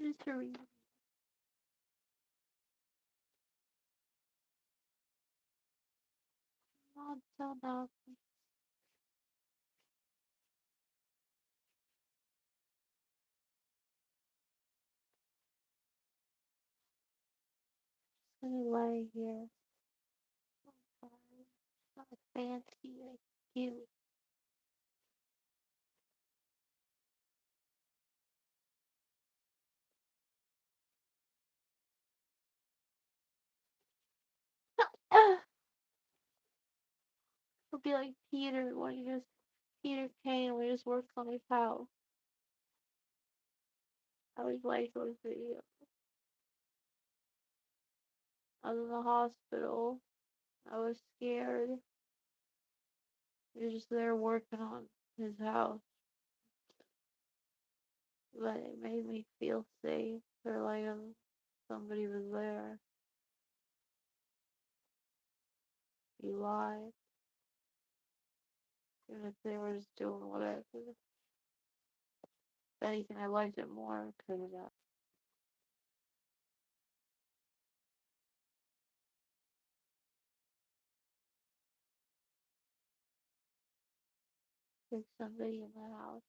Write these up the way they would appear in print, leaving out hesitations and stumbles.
Just to read. Not so now. Just gonna lay here. Not fancy, like cute. It'll be like Peter when he just Peter Kane when he just works on his house. I always liked those videos. I was in the hospital. I was scared. He was just there working on his house. But it made me feel safe. Or like somebody was there. He lied. Even if they were just doing whatever. If anything, I liked it more because of that. There's somebody in the house.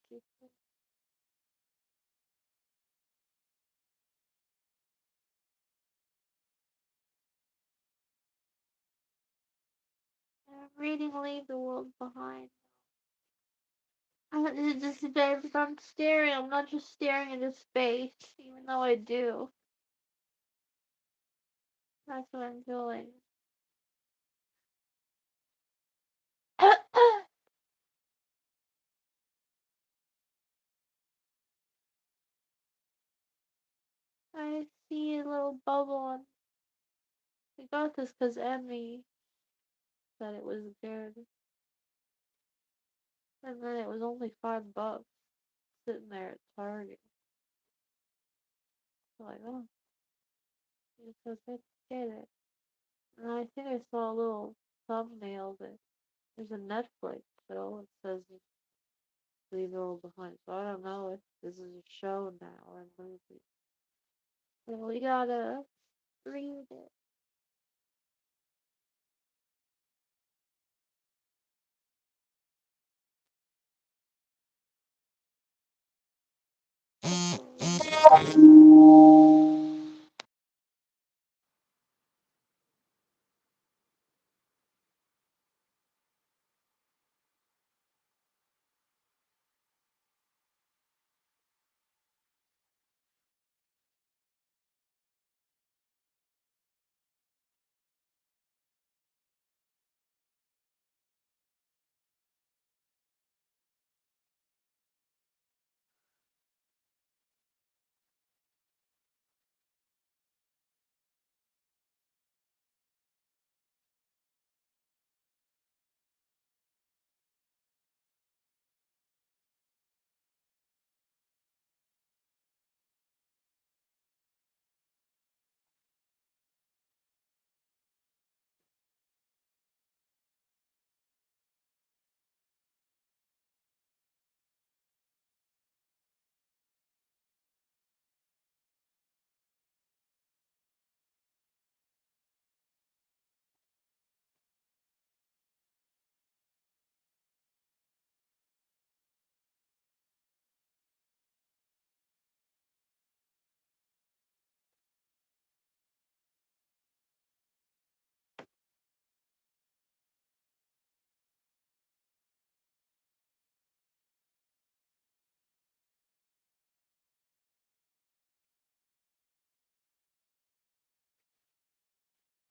I'm reading Leave the World Behind. It's just that I'm staring. I'm not just staring into space, even though I do. That's what I'm doing. I see a little bubble on. I got this because Emmy said it was good. And then it was only $5 sitting there at Target. So like, oh, it's so good to get it. And I think I saw a little thumbnail that there's a Netflix show. It says Leave the World Behind. So I don't know if this is a show now or a movie. So we gotta read it.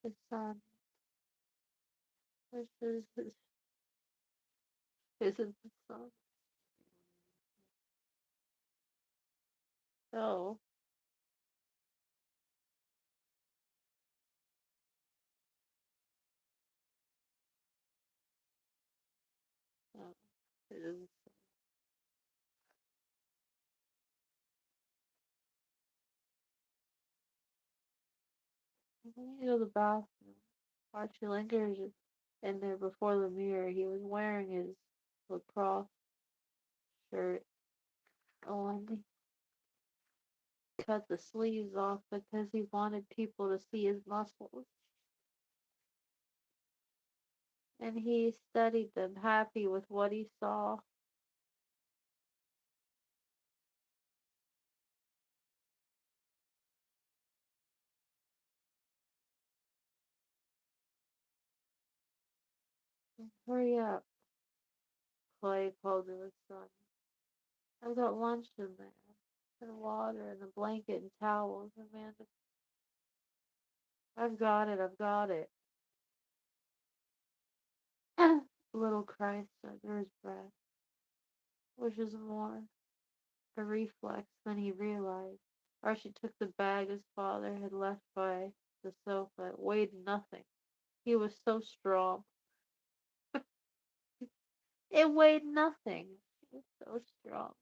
The sun. This isn't the sun. So, no, it isn't. I need to go to the bathroom. Archie lingered in there before the mirror. He was wearing his lacrosse shirt on. cut the sleeves off because he wanted people to see his muscles. And he studied them, happy with what he saw. Hurry up, Clay called to his son. I've got lunch in there, and water, and a blanket and towels. Amanda, I've got it, I've got it. Little Christ under his breath, which is more a reflex than he realized. Archie took the bag his father had left by the sofa. It weighed nothing. He was so strong. It weighed nothing. He was so strong.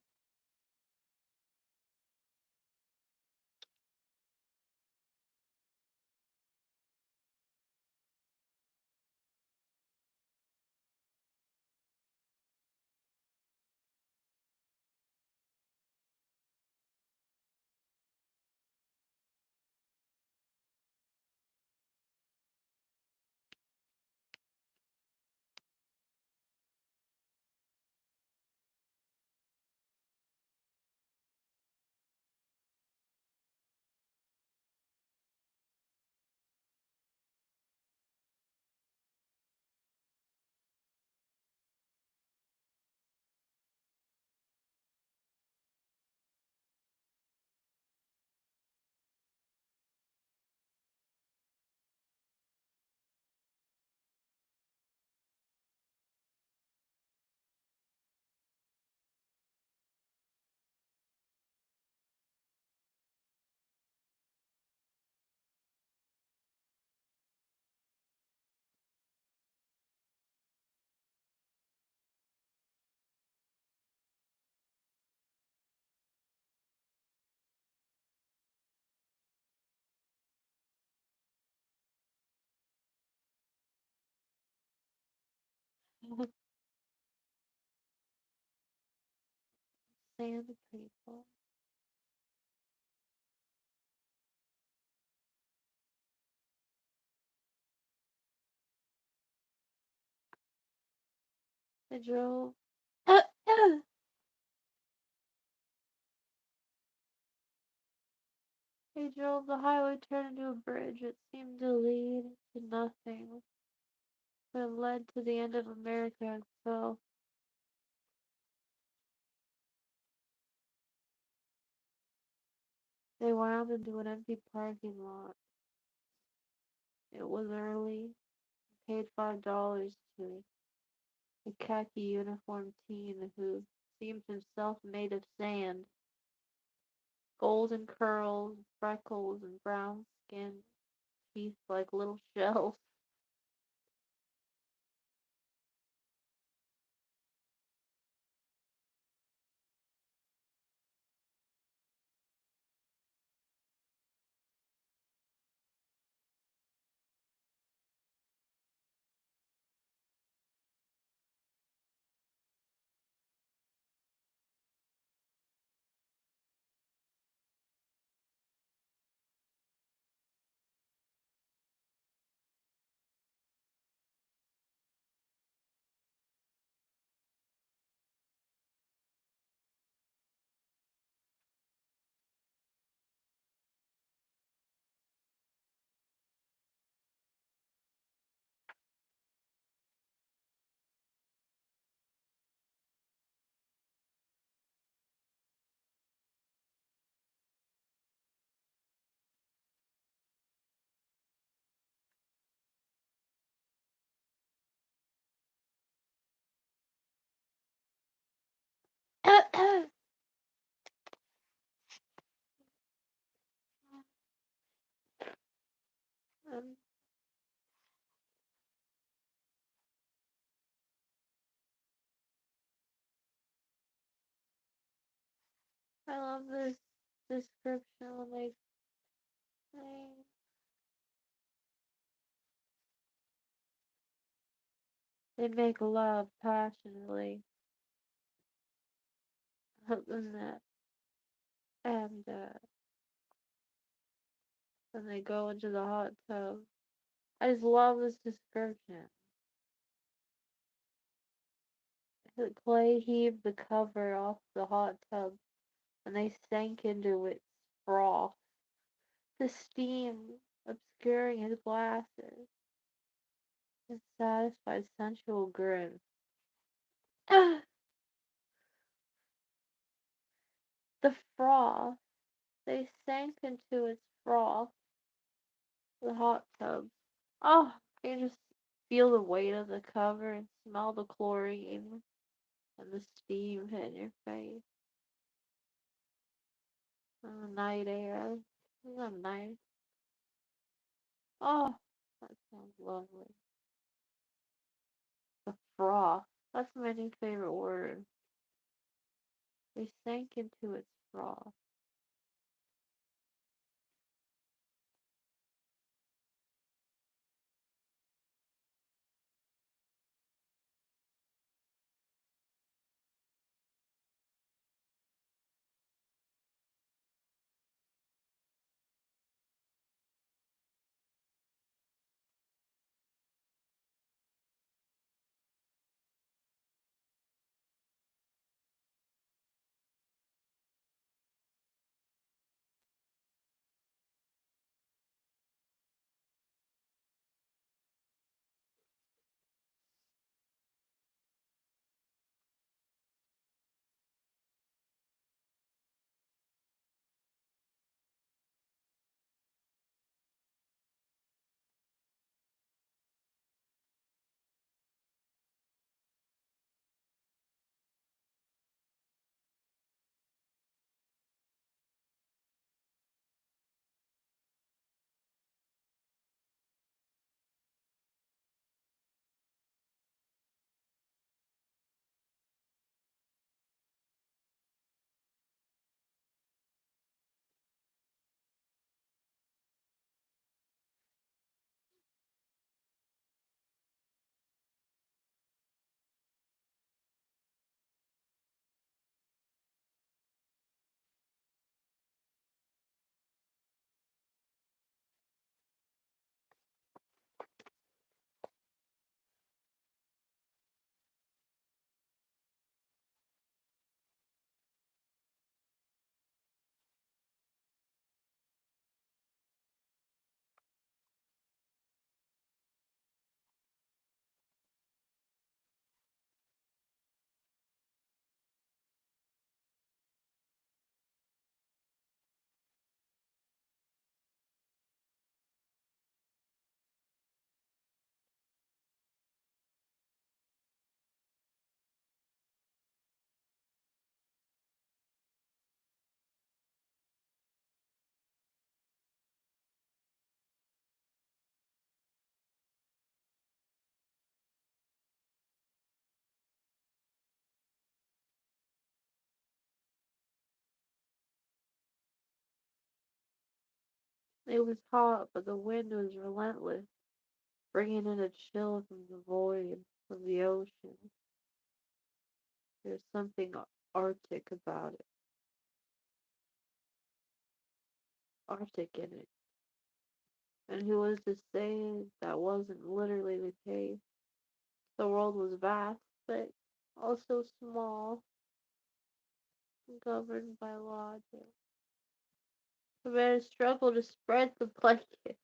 Sand people. They drove. They drove. The highway turned into a bridge. It seemed to lead to nothing, but it led to the end of America itself. They wound into an empty parking lot. It was early. Paid $5 to a khaki uniformed teen who seemed himself made of sand. Golden curls, freckles, and brown skin, teeth like little shells. Um, I love this description when they say they make love passionately. And that, and and they go into the hot tub. I just love this description. The clay heaved the cover off the hot tub, and they sank into its froth, the steam obscuring his glasses. His satisfied, sensual grin. The froth. They sank into its froth, the hot tub. Oh, you just feel the weight of the cover and smell the chlorine and the steam hitting your face. And the night air. Isn't that nice? Oh, that sounds lovely. The froth. That's my new favorite word. They sank into its froth. It was hot, but the wind was relentless, bringing in a chill from the void of the ocean. There's something arctic about it. Arctic in it. And who was to say that wasn't literally the case? The world was vast, but also small, governed by logic. The man struggled to spread the blanket.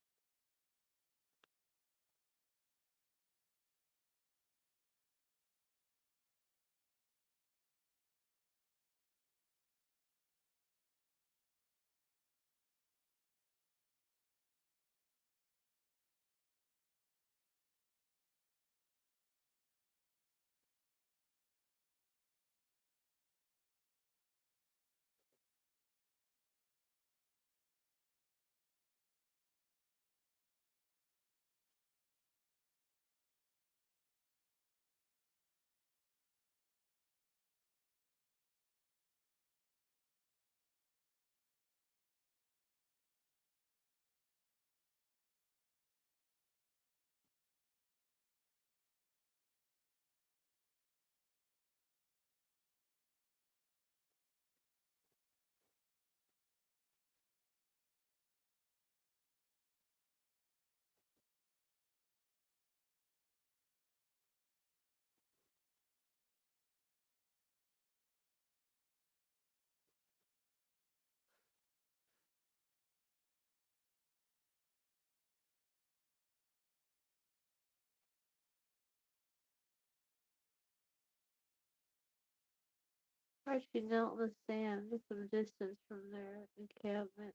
Archie knelt in the sand, some distance from their encampment,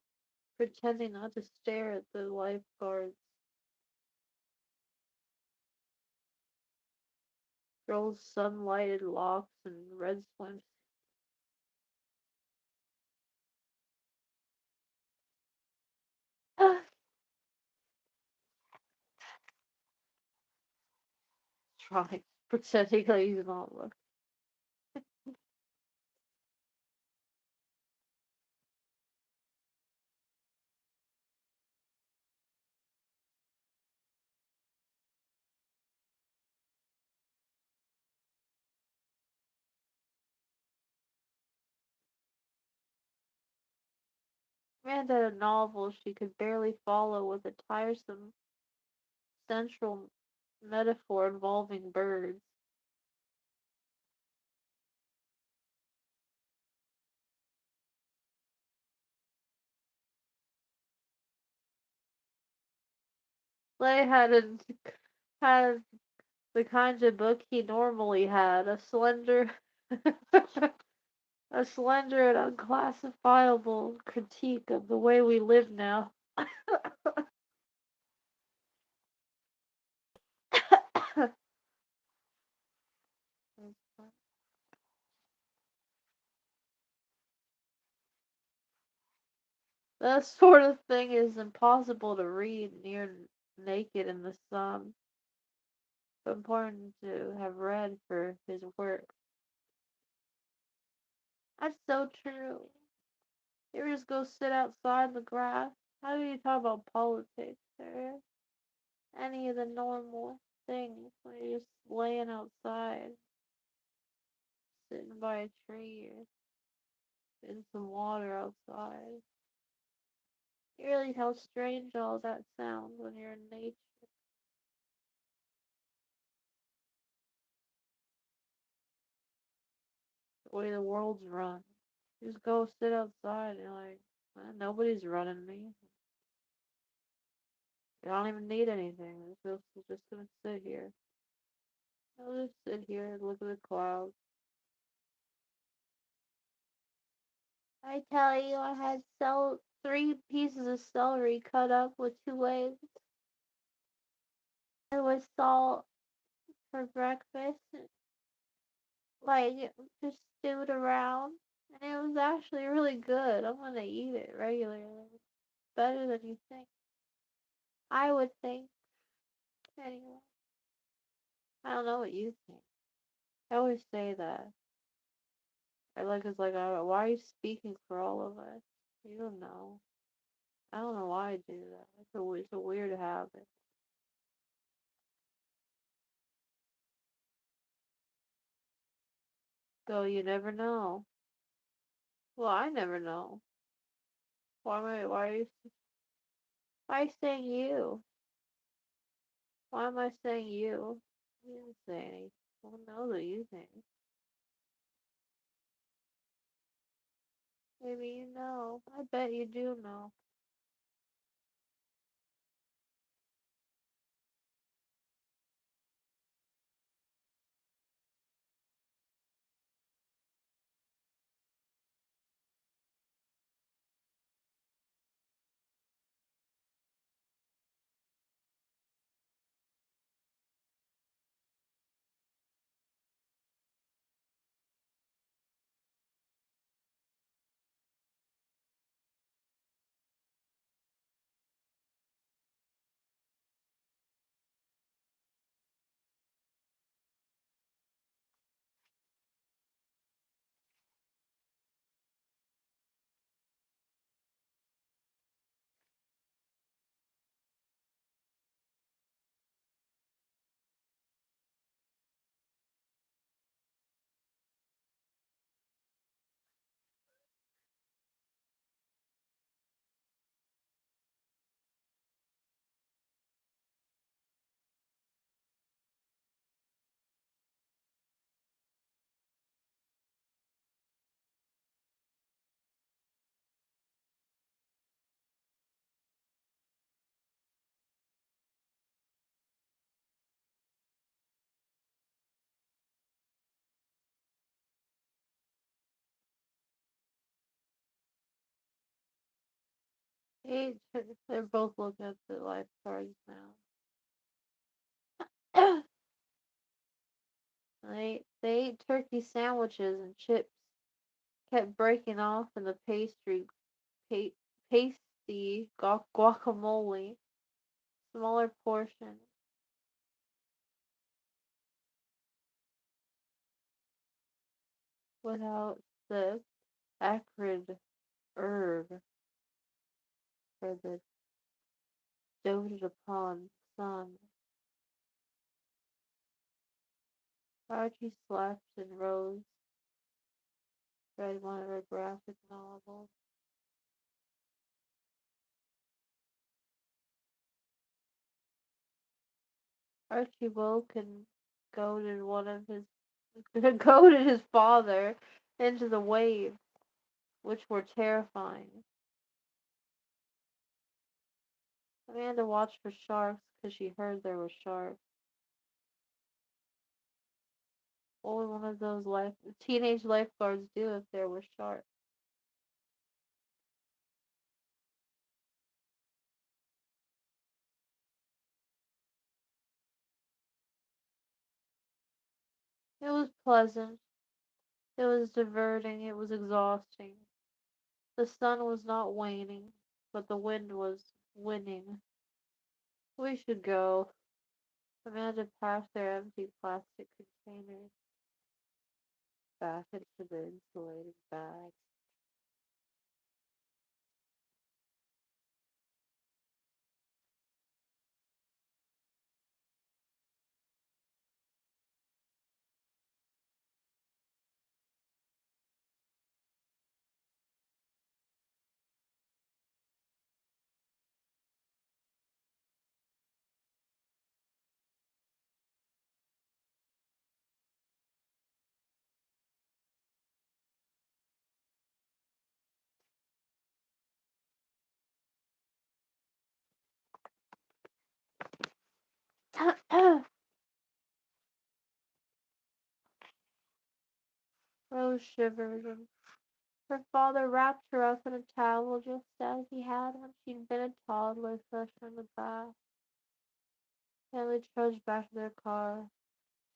pretending not to stare at the lifeguards. Girls' sun-lighted locks and red swimsuits. Trying, pretending like he's not looking. And at a novel she could barely follow with a tiresome central metaphor involving birds. Clay had the kind of book he normally had, a slender a slender and unclassifiable critique of the way we live now. That sort of thing is impossible to read near naked in the sun, but important to have read for his work. That's so true. You ever just go sit outside in the grass? How do you talk about politics or any of the normal things when you're just laying outside, sitting by a tree or in some water outside? You realize how strange all that sounds when you're in nature, the way the world's run. You just go sit outside and you're like, nobody's running me. I don't even need anything. I'm just gonna sit here. I'll just sit here and look at the clouds. I tell you, I had three pieces of celery cut up with two eggs and with salt for breakfast, like just stewed around, and it was actually really good. I'm gonna eat it regularly. Better than you think. I would think. Anyway, I don't know what you think. I always say that. It's like, why are you speaking for all of us? You don't know. I don't know why I do that. It's a weird habit. So you never know. Well, I never know. Why are you saying you? Why am I saying you? You didn't say anything. Well, no, that you think. Maybe you know. I bet you do know. They're both looking at the lifeguards now. They ate turkey sandwiches and chips, kept breaking off in the pa- pasty guacamole, smaller portion, without the acrid herb for the doted upon sun. Archie slept and rose, read one of her graphic novels. Archie woke and goaded one of his goaded his father into the waves, which were terrifying. Amanda watched for sharks because she heard there were sharks. What would one of those teenage lifeguards do if there were sharks? It was pleasant. It was diverting. It was exhausting. The sun was not waning, but the wind was winning. We should go. Amanda packed their empty plastic containers back into the insulated bag. Rose shivered, and her father wrapped her up in a towel just as he had when she'd been a toddler fresh from the bath. Then they trudged back to their car,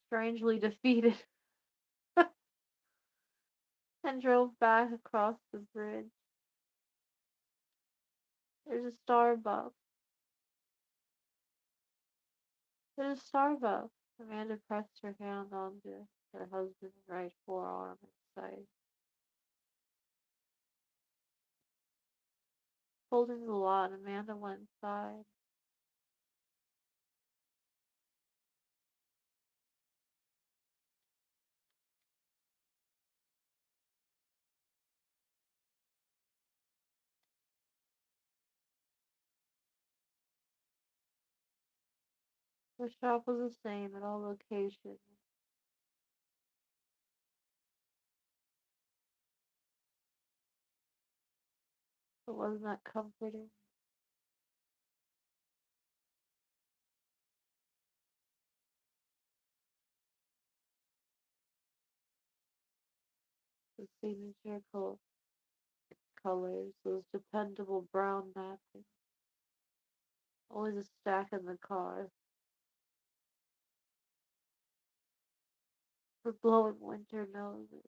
strangely defeated, and drove back across the bridge. There's a Starbucks. There's a Starbucks. Amanda pressed her hand onto her husband's right forearm and sighed. Holding the lot, Amanda went inside. The shop was the same at all locations. But wasn't that comforting? The signature colors, those dependable brown napkins. Always a stack in the car for blowing winter noses.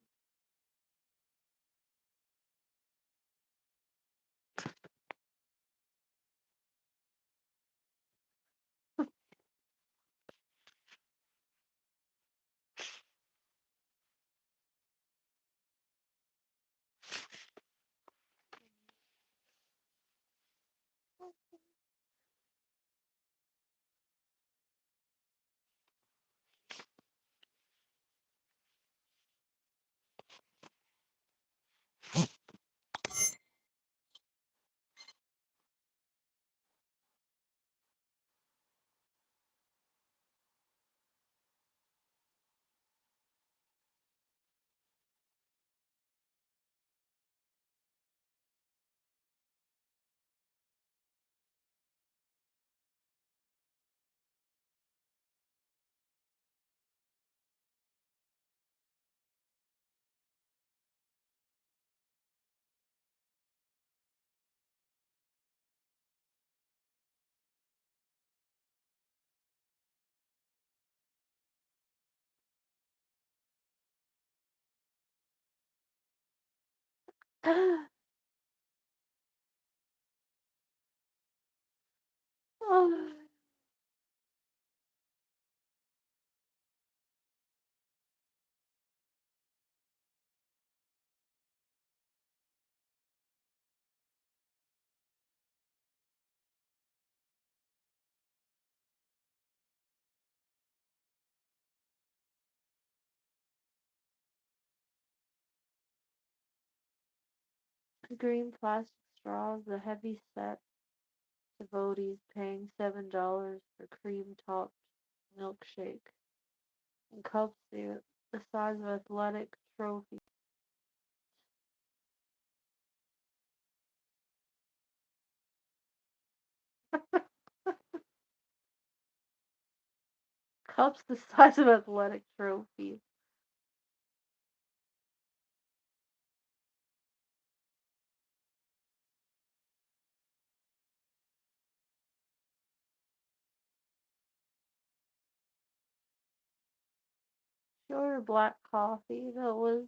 Oh, green plastic straws, the heavy set devotees paying $7 for cream topped milkshake, and cups the size of athletic trophies. Cups the size of athletic trophies. She ordered black coffee that was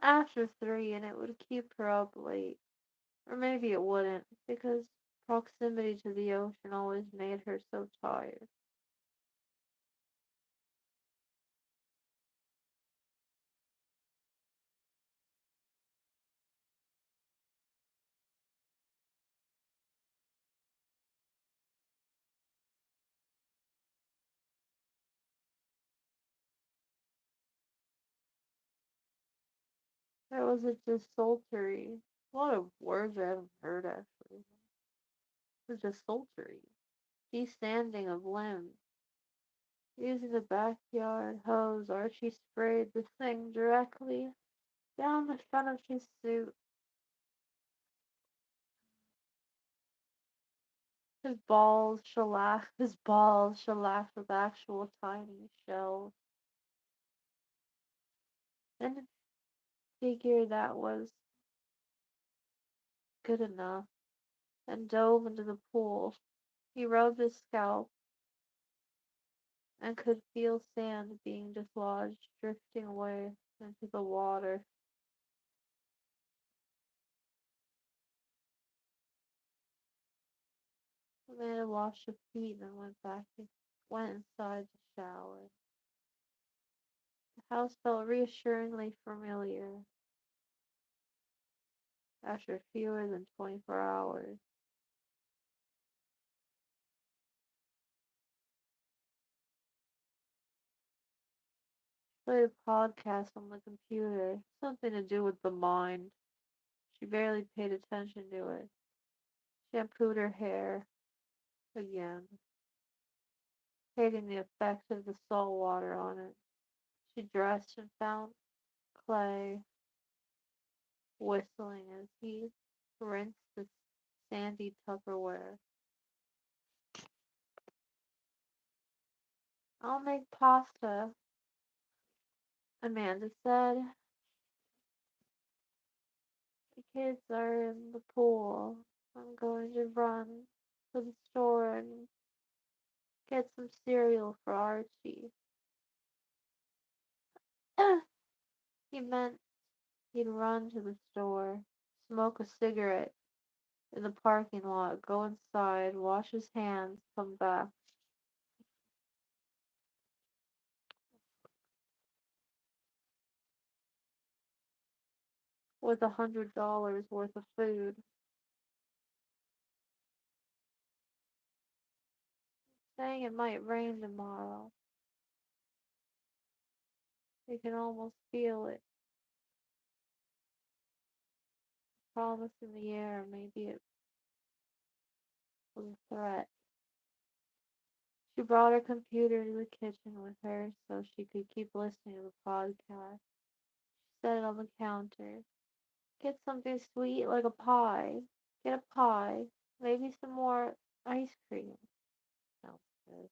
after 3 and it would keep her up late. Or maybe it wouldn't, because proximity to the ocean always made her so tired. There was a desultory. A lot of words I haven't heard actually. A desultory. Desanding of limbs. Using the backyard hose, Archie sprayed the thing directly down the front of his suit. His balls shellacked with actual tiny shells. Then figured that was good enough and dove into the pool. He rubbed his scalp and could feel sand being dislodged, drifting away into the water. Amanda washed her feet and went inside the shower. The house felt reassuringly familiar after fewer than 24 hours. Played a podcast on the computer, something to do with the mind. She barely paid attention to it. Shampooed her hair again, hating the effect of the salt water on it. She dressed and found Clay whistling as he rinsed the sandy Tupperware. I'll make pasta, Amanda said. The kids are in the pool. I'm going to run to the store and get some cereal for Archie. He meant he'd run to the store, smoke a cigarette in the parking lot, go inside, wash his hands, come back with $100 worth of food, saying it might rain tomorrow. He can almost feel it. Promise in the air, maybe it was a threat. She brought her computer to the kitchen with her so she could keep listening to the podcast. She set it on the counter. Get something sweet like a pie. Get a pie. Maybe some more ice cream. Sounds good.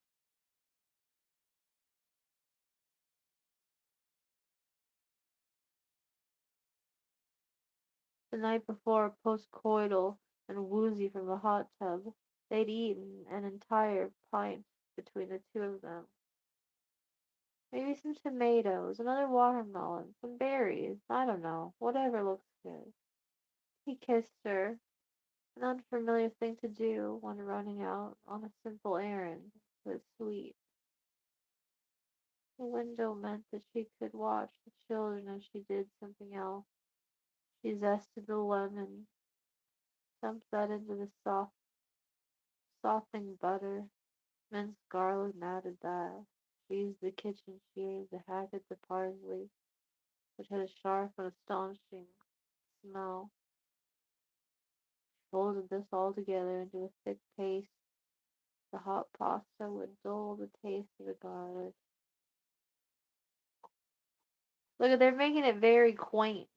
The night before, postcoital and woozy from the hot tub, they'd eaten an entire pint between the two of them. Maybe some tomatoes, another watermelon, some berries, I don't know, whatever looks good. He kissed her, an unfamiliar thing to do when running out on a simple errand, but sweet. The window meant that she could watch the children as she did something else. She zested the lemon, dumped that into the softening butter, minced garlic, and added that. She used the kitchen shears to hack at the parsley, which had a sharp and astonishing smell. Folded this all together into a thick paste. The hot pasta would dull the taste of the garlic. Look, they're making it very quaint.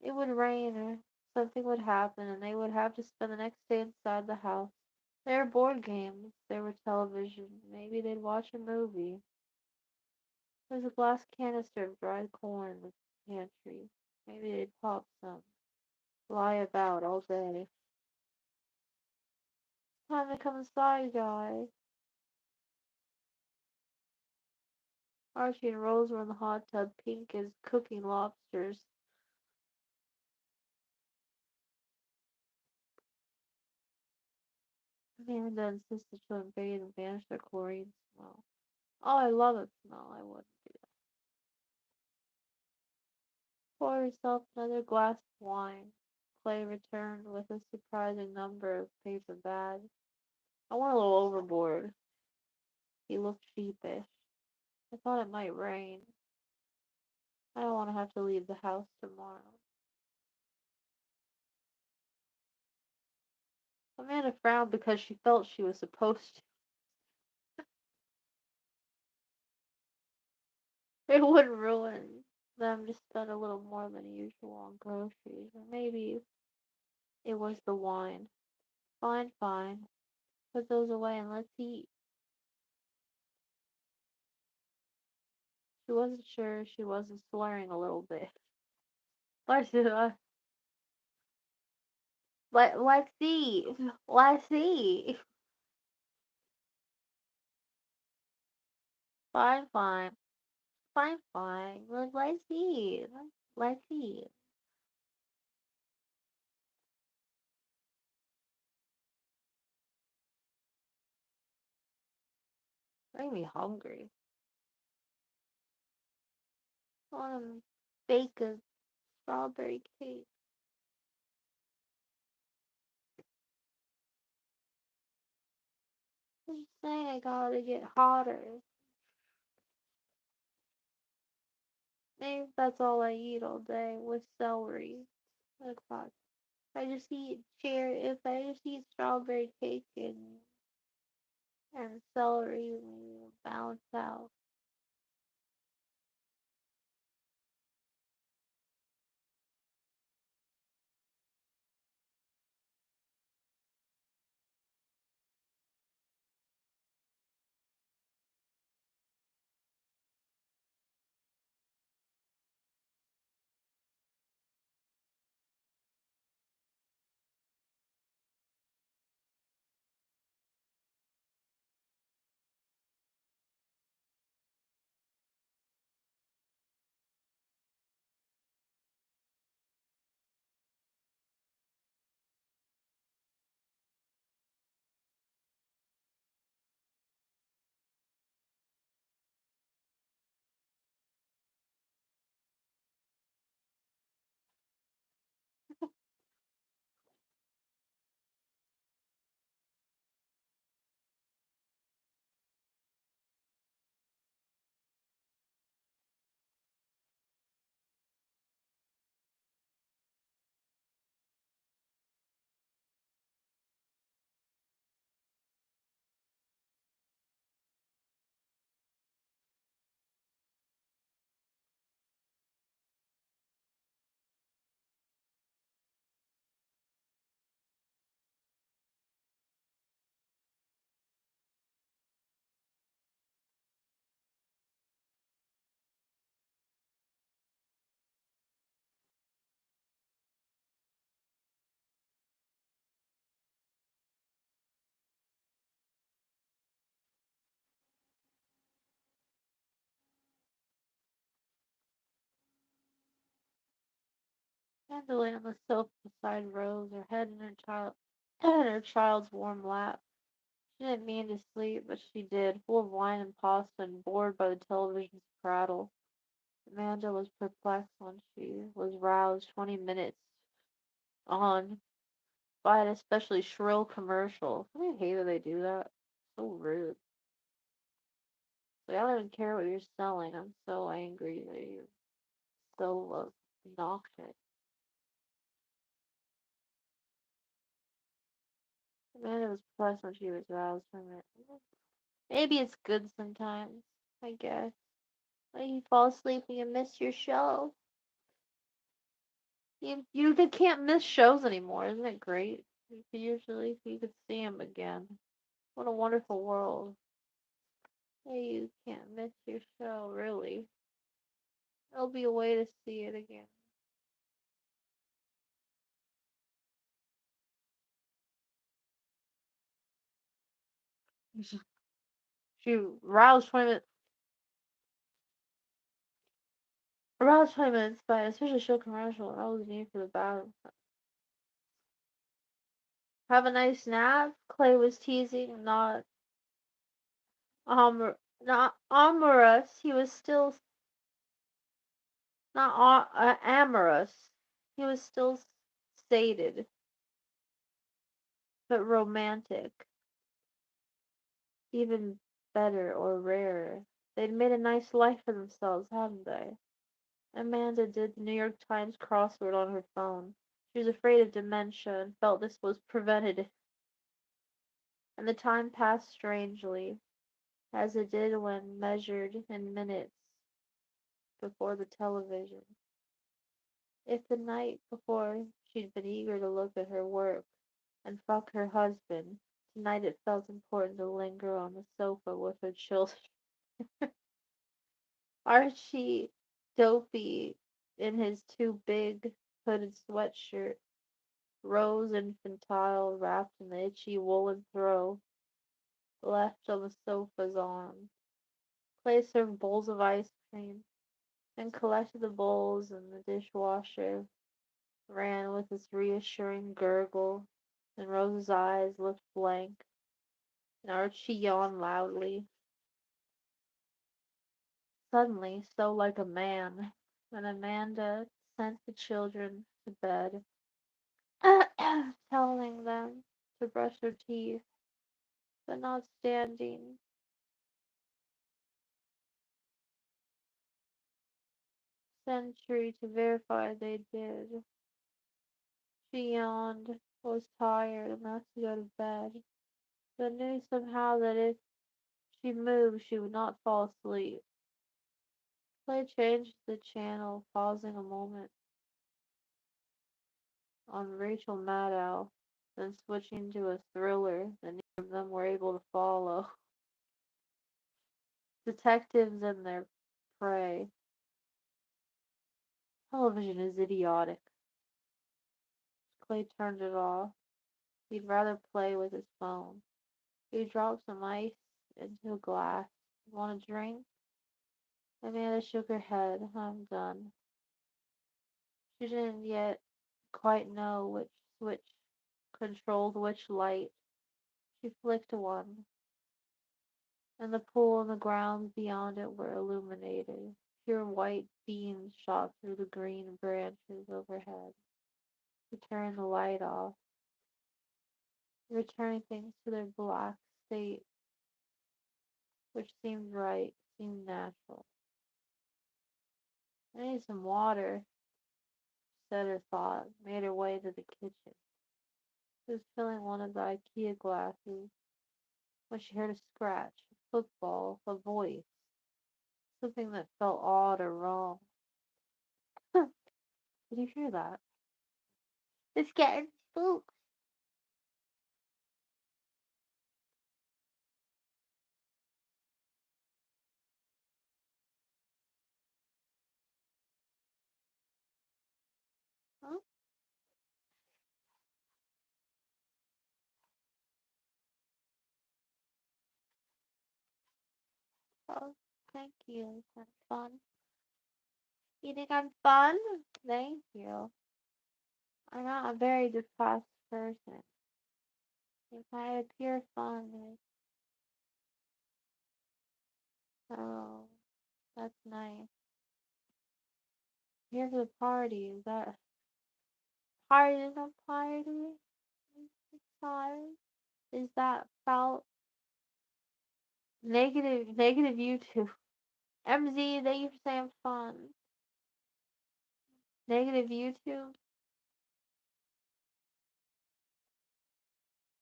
It would rain or something would happen, and they would have to spend the next day inside the house. There were board games, there were television, maybe they'd watch a movie. There was a glass canister of dried corn in the pantry. Maybe they'd pop some. Lie about all day. Time to come inside, guys. Archie and Rose were in the hot tub, pink as cooking lobsters. Amanda insisted the children bathe and banish their chlorine smell. Oh, I love that smell. I wouldn't do that. Pour yourself another glass of wine. Clay returned with a surprising number of paper bags. I went a little overboard. He looked sheepish. I thought it might rain. I don't want to have to leave the house tomorrow. Amanda frowned because she felt she was supposed to. It wouldn't ruin them to spend a little more than usual on groceries. Or maybe it was the wine. Fine, fine. Put those away and let's eat. She wasn't sure she wasn't slurring a little bit. Let's let's see. Let's see. Fine, fine. Fine, fine. Let's see. Let's see. Made me hungry. I want to bake a strawberry cake. I'm just saying I gotta get hotter. Maybe that's all I eat all day with celery. Like fuck. If I just eat strawberry cake and celery, maybe it'll balance out. Amanda lay on the sofa beside Rose, her head in her child's warm lap. She didn't mean to sleep, but she did, full of wine and pasta and bored by the television's prattle. Amanda was perplexed when she was roused 20 minutes on by an especially shrill commercial. I hate that they do that. So rude. Like, I don't even care what you're selling. I'm so angry that you're so obnoxious. Amanda was perplexed when she was roused from it. Maybe it's good sometimes, I guess. When you fall asleep and you miss your show. You can't miss shows anymore. Isn't it great? You could see them again. What a wonderful world. Hey, you can't miss your show, really. There'll be a way to see it again. She roused 20 minutes, aroused 20 minutes by a special show commercial. I was needed for the battle. Have a nice nap? Clay was teasing, not amorous. He was still not amorous. He was still sated, but romantic. Even better or rarer. They'd made a nice life for themselves, hadn't they? Amanda did the New York Times crossword on her phone. She was afraid of dementia and felt this was prevented, and the time passed strangely, as it did when measured in minutes before the television. If the night before she'd been eager to look at her work and fuck her husband, tonight it felt important to linger on the sofa with her children. Archie, dopey in his too big hooded sweatshirt, Rose infantile wrapped in the itchy woolen throw, left on the sofa's arm. Clay served bowls of ice cream, and collected the bowls in the dishwasher, ran with its reassuring gurgle, and Rose's eyes looked blank, and Archie yawned loudly. Suddenly, so like a man, when Amanda sent the children to bed, telling them to brush their teeth, but not standing. Sentry to verify they did. She yawned, was tired enough to go to bed, but knew somehow that if she moved she would not fall asleep. Clay changed the channel, pausing a moment on Rachel Maddow, then switching to a thriller that neither of them were able to follow. Detectives and their prey. Television is idiotic. Clay turned it off. He'd rather play with his phone. He dropped some ice into a glass. Want a drink? Amanda shook her head. I'm done. She didn't yet quite know which switch controlled which light. She flicked one, and the pool and the grounds beyond it were illuminated. Pure white beams shot through the green branches overhead. She turned the light off, returning things to their black state, which seemed right, seemed natural. I need some water, said her thought, made her way to the kitchen. She was filling one of the IKEA glasses when she heard a scratch, a football, a voice, something that felt odd or wrong. Did you hear that? It's getting spooked. Huh? Oh, thank you. That's fun. You think I'm fun? Thank you. I'm not a very depressed person. If I had pure fun, oh, that's nice. Here's a party. Is that party? Is a party? Sorry. Is that about negative YouTube? MZ, thank you for saying fun. Negative YouTube?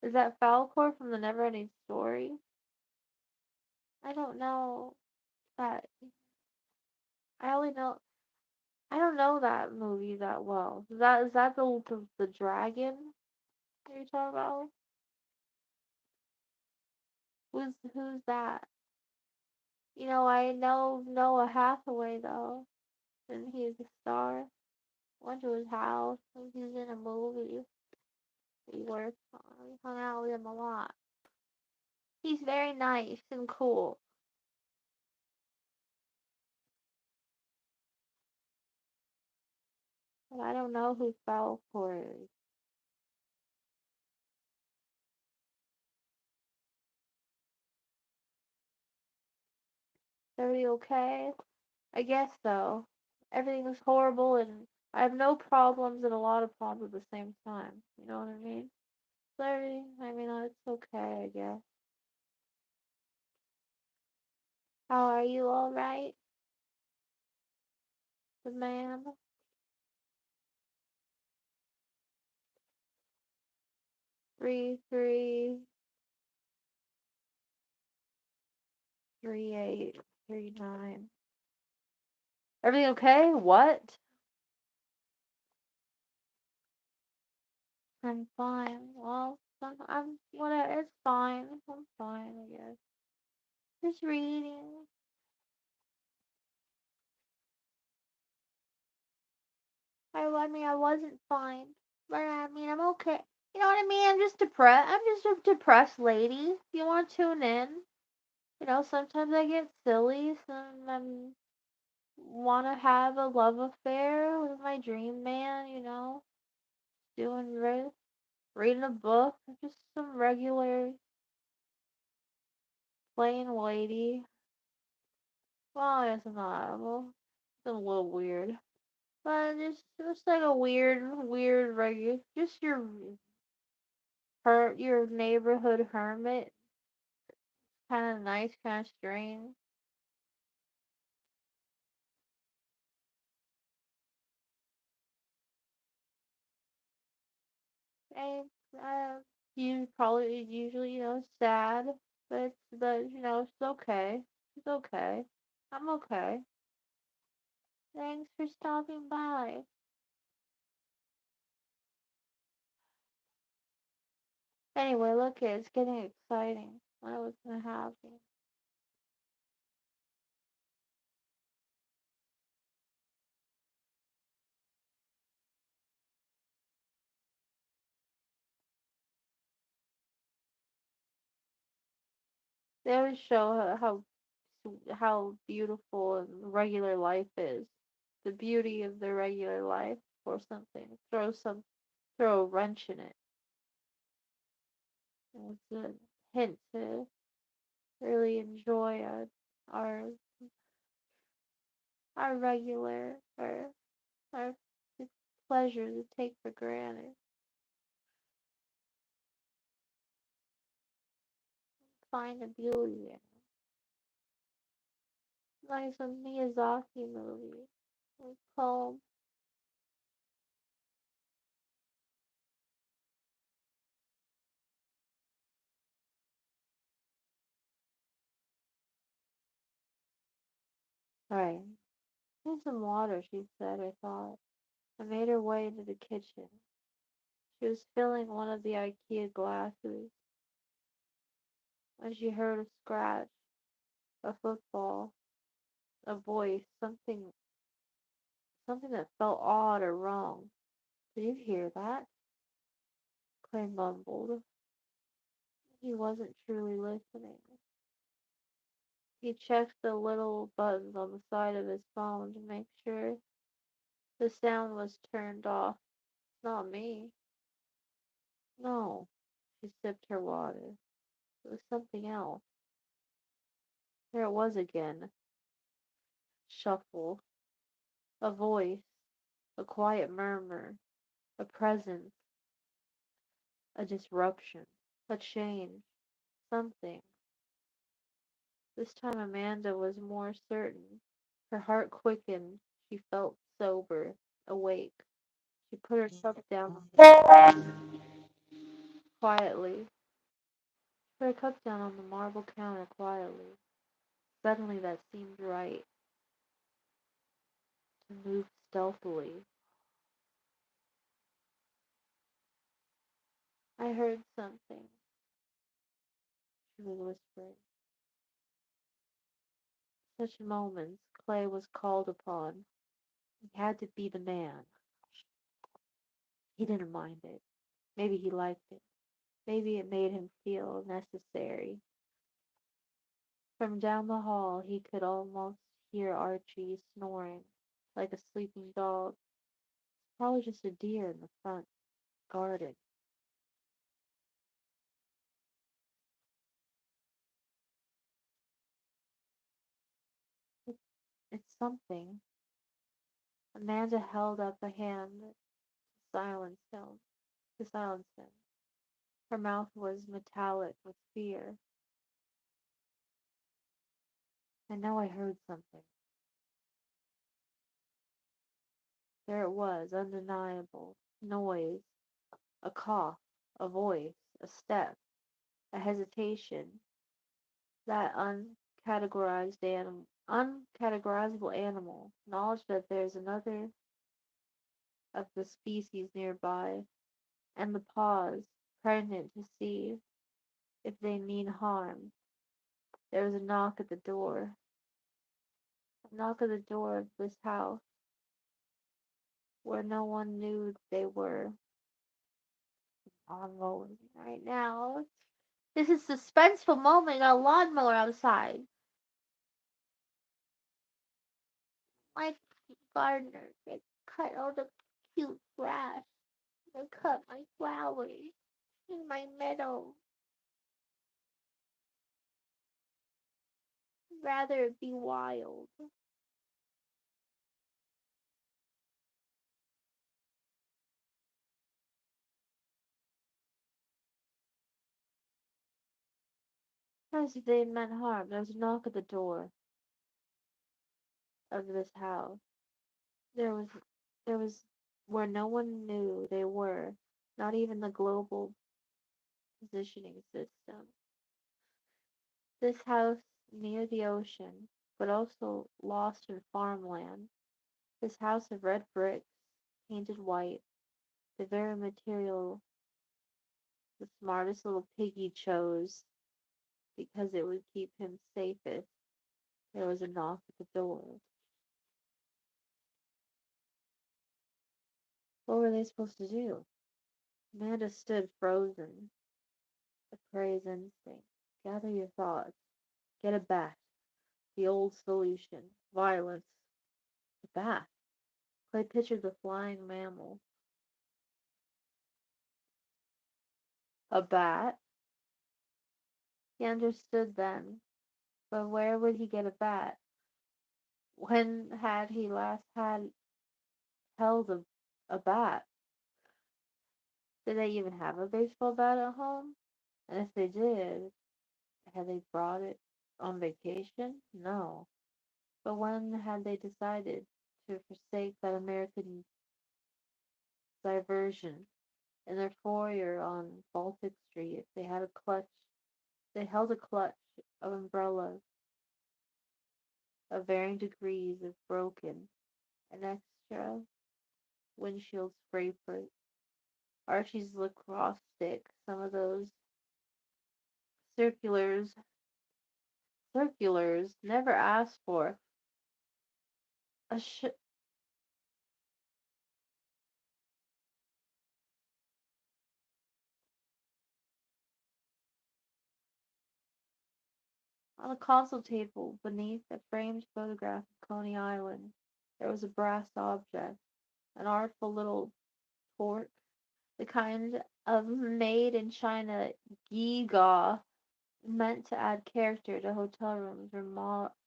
Is that Falcor from the Neverending Story? I don't know that. I only know. I don't know that movie that well. Is that the dragon that you're talking about? Who's that? I know Noah Hathaway though, and he's a star. Went to his house. He's in a movie he worked on. We hung out with him a lot. He's very nice and cool. But I don't know who Falcor is. Is everybody okay? I guess so. Everything is horrible and I have no problems and a lot of problems at the same time. You know what I mean? So everything, it's okay, I guess. How are you, alright? The man? 333839. Everything okay? What? I'm fine. Well, I'm whatever. It's fine. I'm fine, I guess. Just reading. I wasn't fine, but I'm okay. You know what I mean? I'm just depressed. I'm just a depressed lady. If you want to tune in, sometimes I get silly. Some I want to have a love affair with my dream man. Doing reading a book, just some regular plain lady. Well, I guess I'm not. Well, it's a little weird, but just like a weird regular, just your neighborhood hermit. Kind of nice, kind of strange. And you probably usually sad, but it's okay. It's okay. I'm okay. Thanks for stopping by. Anyway, look, it's getting exciting. What was gonna happen? They always show how beautiful and regular life is. The beauty of the regular life or something. Throw a wrench in it. It's a hint to really enjoy our our regular our pleasures we take for granted. Find the beauty in it. Like some Miyazaki movie. It's called Alright. Here's some water, she said, I thought, and made her way into the kitchen. She was filling one of the IKEA glasses when she heard a scratch, a football, a voice, something that felt odd or wrong. Did you hear that? Clay mumbled. He wasn't truly listening. He checked the little buttons on the side of his phone to make sure the sound was turned off. not me. No. She sipped her water. It was something else. There it was again. Shuffle. A voice. A quiet murmur. A presence. A disruption. A change. Something. This time Amanda was more certain. Her heart quickened. She felt sober, awake. She put her cup down quietly. Put her cup down on the marble counter quietly. Suddenly that seemed right. To move stealthily. I heard something, she was whispering. Such moments, Clay was called upon. He had to be the man. He didn't mind it. Maybe he liked it. Maybe it made him feel necessary. From down the hall he could almost hear Archie snoring, like a sleeping dog. Probably just a deer in the front garden. It, it's something. Amanda held up a hand to silence him. Her mouth was metallic with fear. I know I heard something. There it was, undeniable. Noise, a cough, a voice, a step, a hesitation. That uncategorizable animal, knowledge that there's another of the species nearby, and the pause, pregnant to see if they mean harm. There was a knock at the door. A knock at the door of this house, where no one knew they were. I'm rolling right now. This is suspenseful moment. A lawnmower outside. My gardener they cut all the cute grass. They cut my flowers in my meadow. Rather it be wild. As if they meant harm, there was a knock at the door of this house. There was there was where no one knew they were, not even the global positioning system. This house near the ocean, but also lost in farmland. This house of red bricks, painted white, the very material the smartest little piggy chose because it would keep him safest. There was a knock at the door. What were they supposed to do? Amanda stood frozen, a prey's instinct. Gather your thoughts. Get a bat. The old solution. Violence. A bat. Clay pictured the flying mammal. A bat? He understood then. But where would he get a bat? When had he last held a bat? Did they even have a baseball bat at home? And if they did, had they brought it on vacation? No. But when had they decided to forsake that American diversion in their foyer on Baltic Street? They held a clutch of umbrellas of varying degrees of broken, an extra windshield scraper, Archie's lacrosse stick, some of those circulars, never asked for, a on the console table beneath a framed photograph of Coney Island, there was a brass object, an artful little fork, the kind of made in China gewgaw meant to add character to hotel rooms or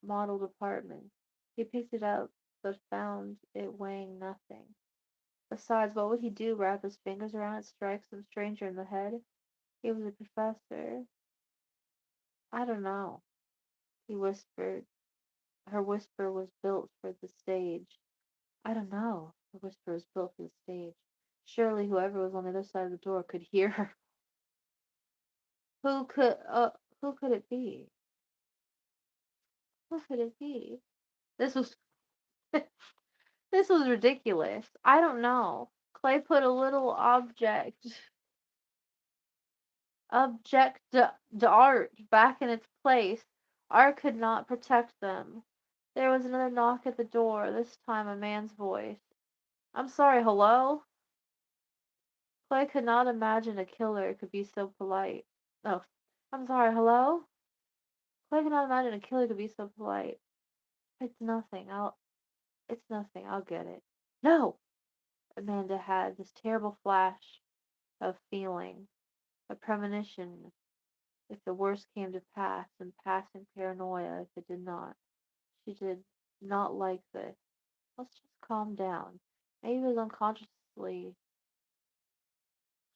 modeled apartments. He picked it up, but found it weighing nothing. Besides, what would he do? Wrap his fingers around it, strike some stranger in the head? He was a professor. I don't know, he whispered. Her whisper was built for the stage. I don't know. Her whisper was built for the stage. Surely whoever was on the other side of the door could hear her. Who could who could it be? Who could it be? This was this was ridiculous. I don't know. Clay put a little object art back in its place. Art could not protect them. There was another knock at the door, this time a man's voice. I'm sorry, hello? Clay could not imagine a killer could be so polite. Oh, I'm sorry, hello? Clay could not imagine a killer could be so polite. It's nothing, I'll get it. No! Amanda had this terrible flash of feeling, a premonition if the worst came to pass, and passing paranoia if it did not. She did not like this. Let's just calm down. Maybe he was unconsciously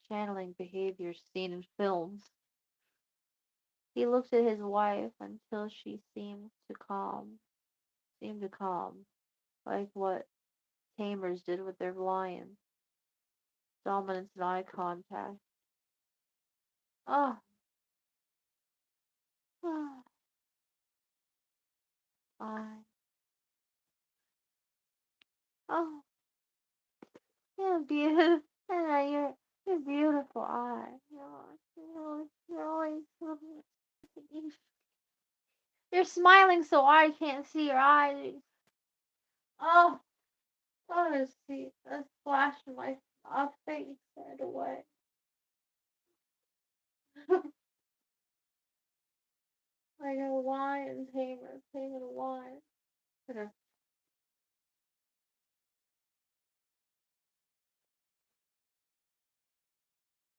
channeling behaviors seen in films. He looked at his wife until she seemed to calm, like what tamers did with their lions. Dominance and eye contact. Oh, oh, I, oh, you're beautiful. You're beautiful, eye. You're always so. You're smiling so I can't see your eyes. Oh, I want to see a flash in my face right away. Like a lion tamer taming a lion.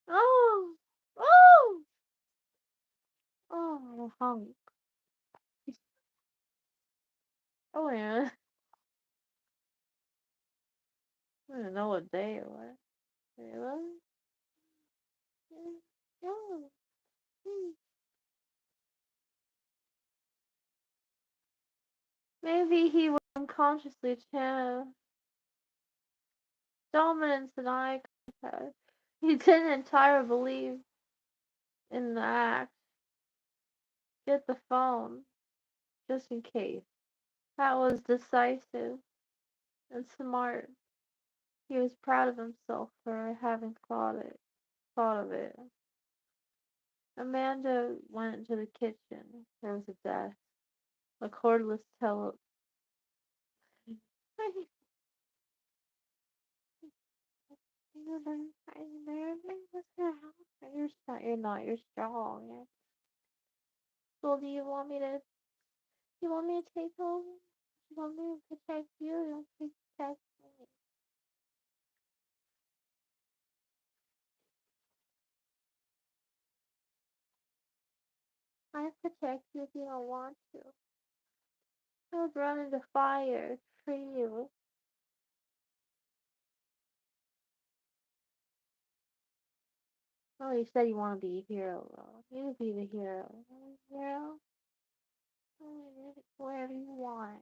Oh, oh, oh, hunk. Oh yeah, I don't know what day it was. Really? Yeah. Oh. Hmm. Maybe he was unconsciously channel dominance and eye contact. He didn't entirely believe in the act. Get the phone, just in case. That was decisive and smart. He was proud of himself for having thought of it. Amanda went into the kitchen. There was a desk, a cordless tele. You're not. You're strong. Well, do you want me to? You want me to take over? You want me to protect you? You want me to protect me? I protect you if you don't want to. I would run into fire for you. Oh, you said you want to be a hero, though. You be the hero. Hero? Whatever you want.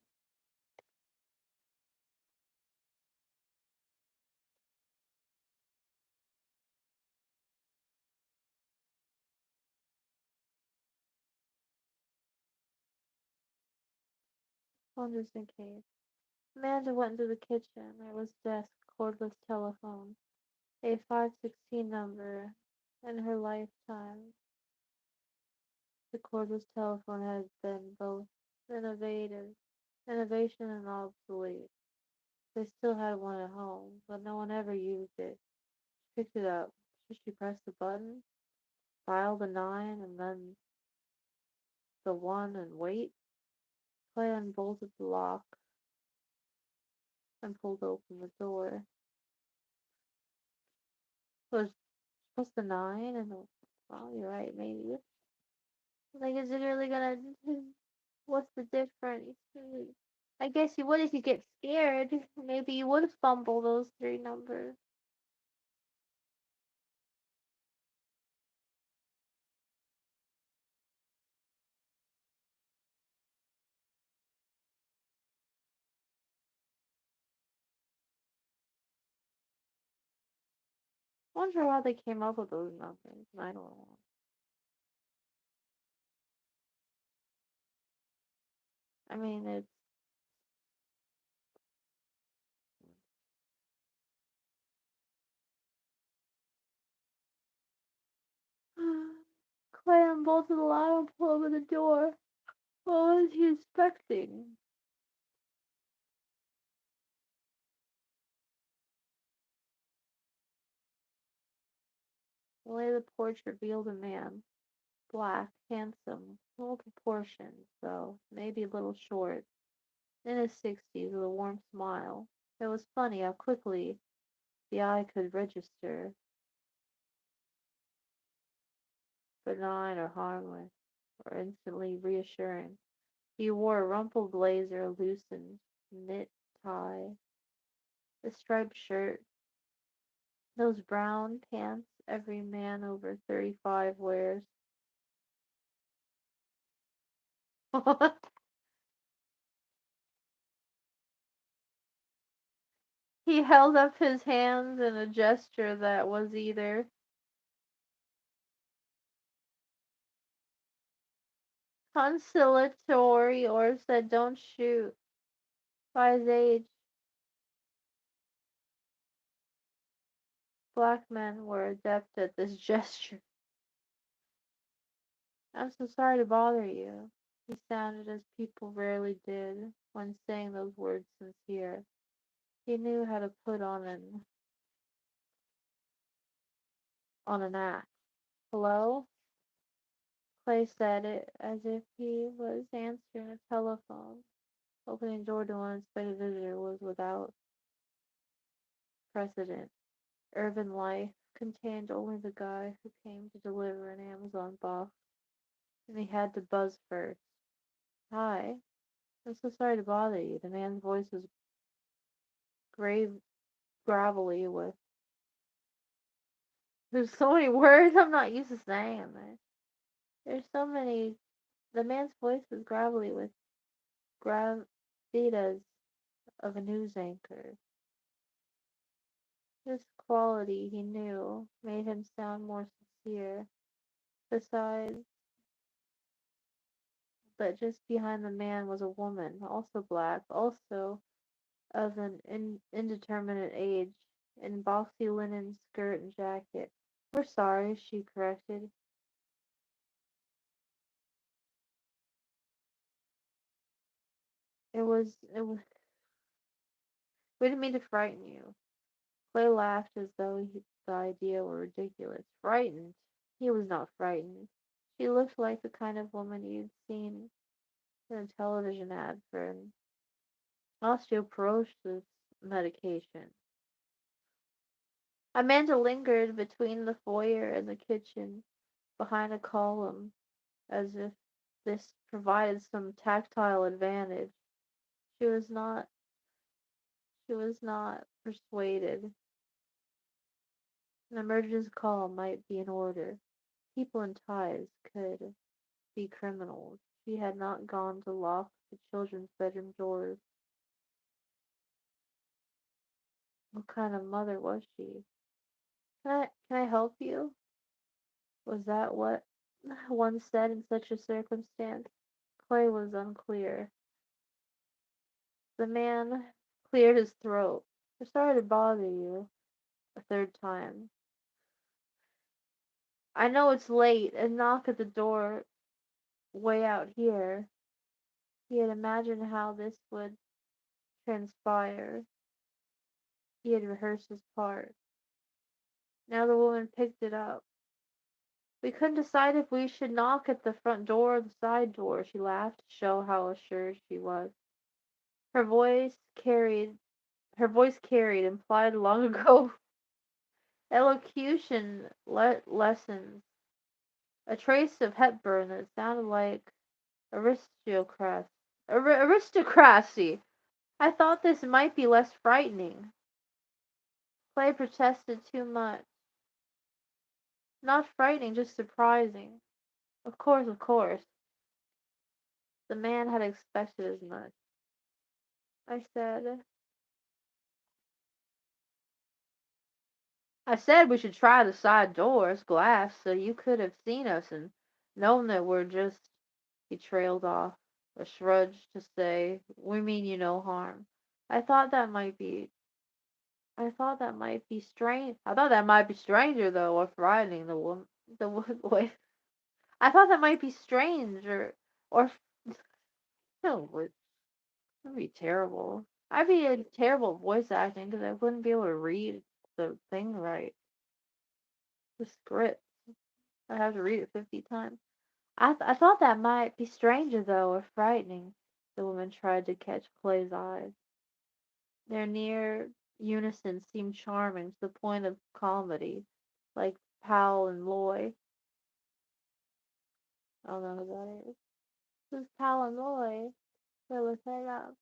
Well, just in case. Amanda went into the kitchen. There was desk, cordless telephone, a 516 number. In her lifetime, the cordless telephone had been both innovation and obsolete. They still had one at home, but no one ever used it. She picked it up. Should she press the button, dial the 9, and then the 1 and wait? Clay unbolted the lock and pulled open the door. Was what's the nine and the well, you're right, maybe. Like, is it really gonna? What's the difference? I guess you would if you get scared. Maybe you would fumble those three numbers. I wonder how they came up with those numbers. I don't know. I mean, it's Clam bolted the lock and pulled open the door. What was he expecting? The light of the porch revealed a man. Black, handsome, well proportioned, though maybe a little short, in his sixties, with a warm smile. It was funny how quickly the eye could register benign or harmless, or instantly reassuring. He wore a rumpled blazer, a loosened knit tie, a striped shirt, those brown pants every man over 35 wears. He held up his hands in a gesture that was either conciliatory or said, "Don't shoot." By his age, black men were adept at this gesture. "I'm so sorry to bother you." He sounded as people rarely did when saying those words sincere. He knew how to put on an act. "Hello?" Clay said it as if he was answering a telephone. Opening the door to an unexpected visitor was without precedent. Urban life contained only the guy who came to deliver an Amazon box, and he had to buzz first. "Hi. I'm so sorry to bother you." The man's voice was grave, gravelly with. There's so many words I'm not used to saying this. There's so many. The man's voice was gravelly with gravitas of a news anchor. This quality, he knew, made him sound more sincere. Besides, but just behind the man was a woman, also black, also of an indeterminate age, in boxy linen skirt and jacket. "We're sorry," she corrected. It was, we didn't mean to frighten you." Clay laughed as though the idea were ridiculous. Frightened? He was not frightened. She looked like the kind of woman you'd seen in a television ad for an osteoporosis medication. Amanda lingered between the foyer and the kitchen, behind a column, as if this provided some tactile advantage. She was not she was not persuaded. An emergency call might be in order. People in ties could be criminals. She had not gone to lock the children's bedroom doors. What kind of mother was she? Can I help you? Was that what one said in such a circumstance? Clay was unclear. The man cleared his throat. "I'm sorry to bother you a third time. I know it's late, and knock at the door way out here." He had imagined how this would transpire. He had rehearsed his part. Now the woman picked it up. "We couldn't decide if we should knock at the front door or the side door." She laughed to show how assured she was. Her voice carried, implied long ago Elocution lessons. A trace of Hepburn that sounded like aristocracy. Aristocracy. I thought this might be less frightening. Clay protested too much. Not frightening, just surprising. Of course, of course. The man had expected as much. I said we should try the side doors, glass, so you could have seen us and known that we're just. He trailed off, a shrug to say, "We mean you no harm." I thought that might be. I thought that might be strange. I thought that might be stranger though, or frightening. The woman. Wait. I thought that might be strange or no, it would be terrible. I'd be a terrible voice acting because I wouldn't be able to read the thing right. The script. I have to read it 50 times. I thought that might be stranger though, or frightening. The woman tried to catch Clay's eyes. Their near unison seemed charming to the point of comedy, like Powell and Loy. I don't know who that is. Who's Powell and Loy? They look that up.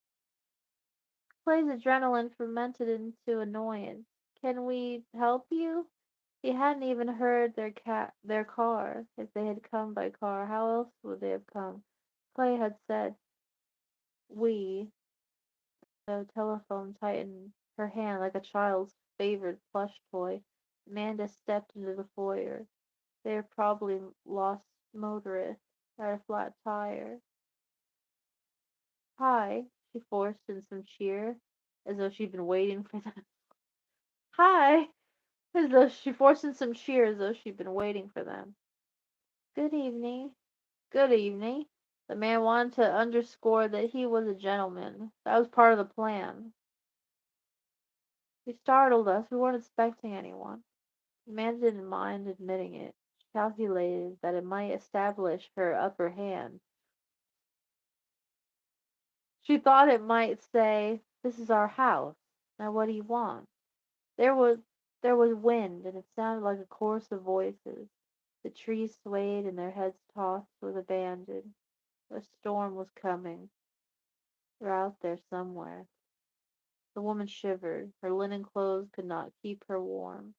Clay's adrenaline fermented into annoyance. Can we help you? He hadn't even heard their car. If they had come by car, how else would they have come? Clay had said, "We." The telephone tightened her hand like a child's favorite plush toy. Amanda stepped into the foyer. They were probably lost motorists at a flat tire. Hi, she forced in some cheer, as though she'd been waiting for them. Hi, as though she forced in some cheer, as though she'd been waiting for them. Good evening. Good evening. The man wanted to underscore that he was a gentleman. That was part of the plan. You startled us. We weren't expecting anyone. The man didn't mind admitting it. She calculated that it might establish her upper hand. She thought it might say, "This is our house. Now what do you want?" There was there was wind, and it sounded like a chorus of voices. The trees swayed and their heads tossed with abandon. A storm was coming. They're out there somewhere. The woman shivered. Her linen clothes could not keep her warm.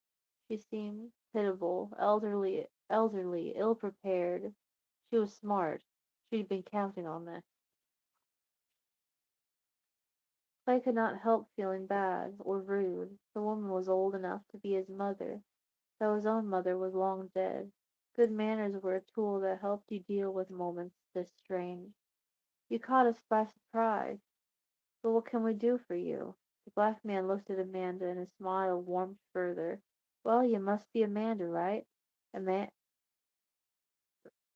She seemed pitiable, elderly, ill-prepared. She was smart. She'd been counting on this. Clay could not help feeling bad or rude. The woman was old enough to be his mother, though his own mother was long dead. Good manners were a tool that helped you deal with moments this strange. You caught us by surprise. But what can we do for you? The black man looked at Amanda and his smile warmed further. Well, you must be Amanda, right? Ama-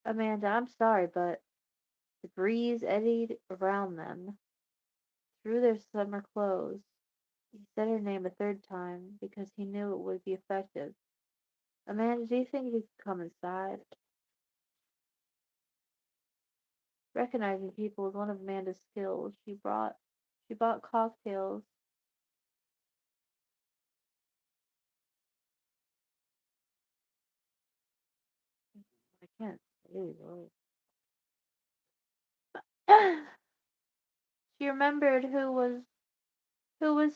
Amanda, I'm sorry, but the breeze eddied around them through their summer clothes. He said her name a third time because he knew it would be effective. Amanda, do you think you could come inside? Recognizing people was one of Amanda's skills. She bought cocktails. I can't say those. She remembered who was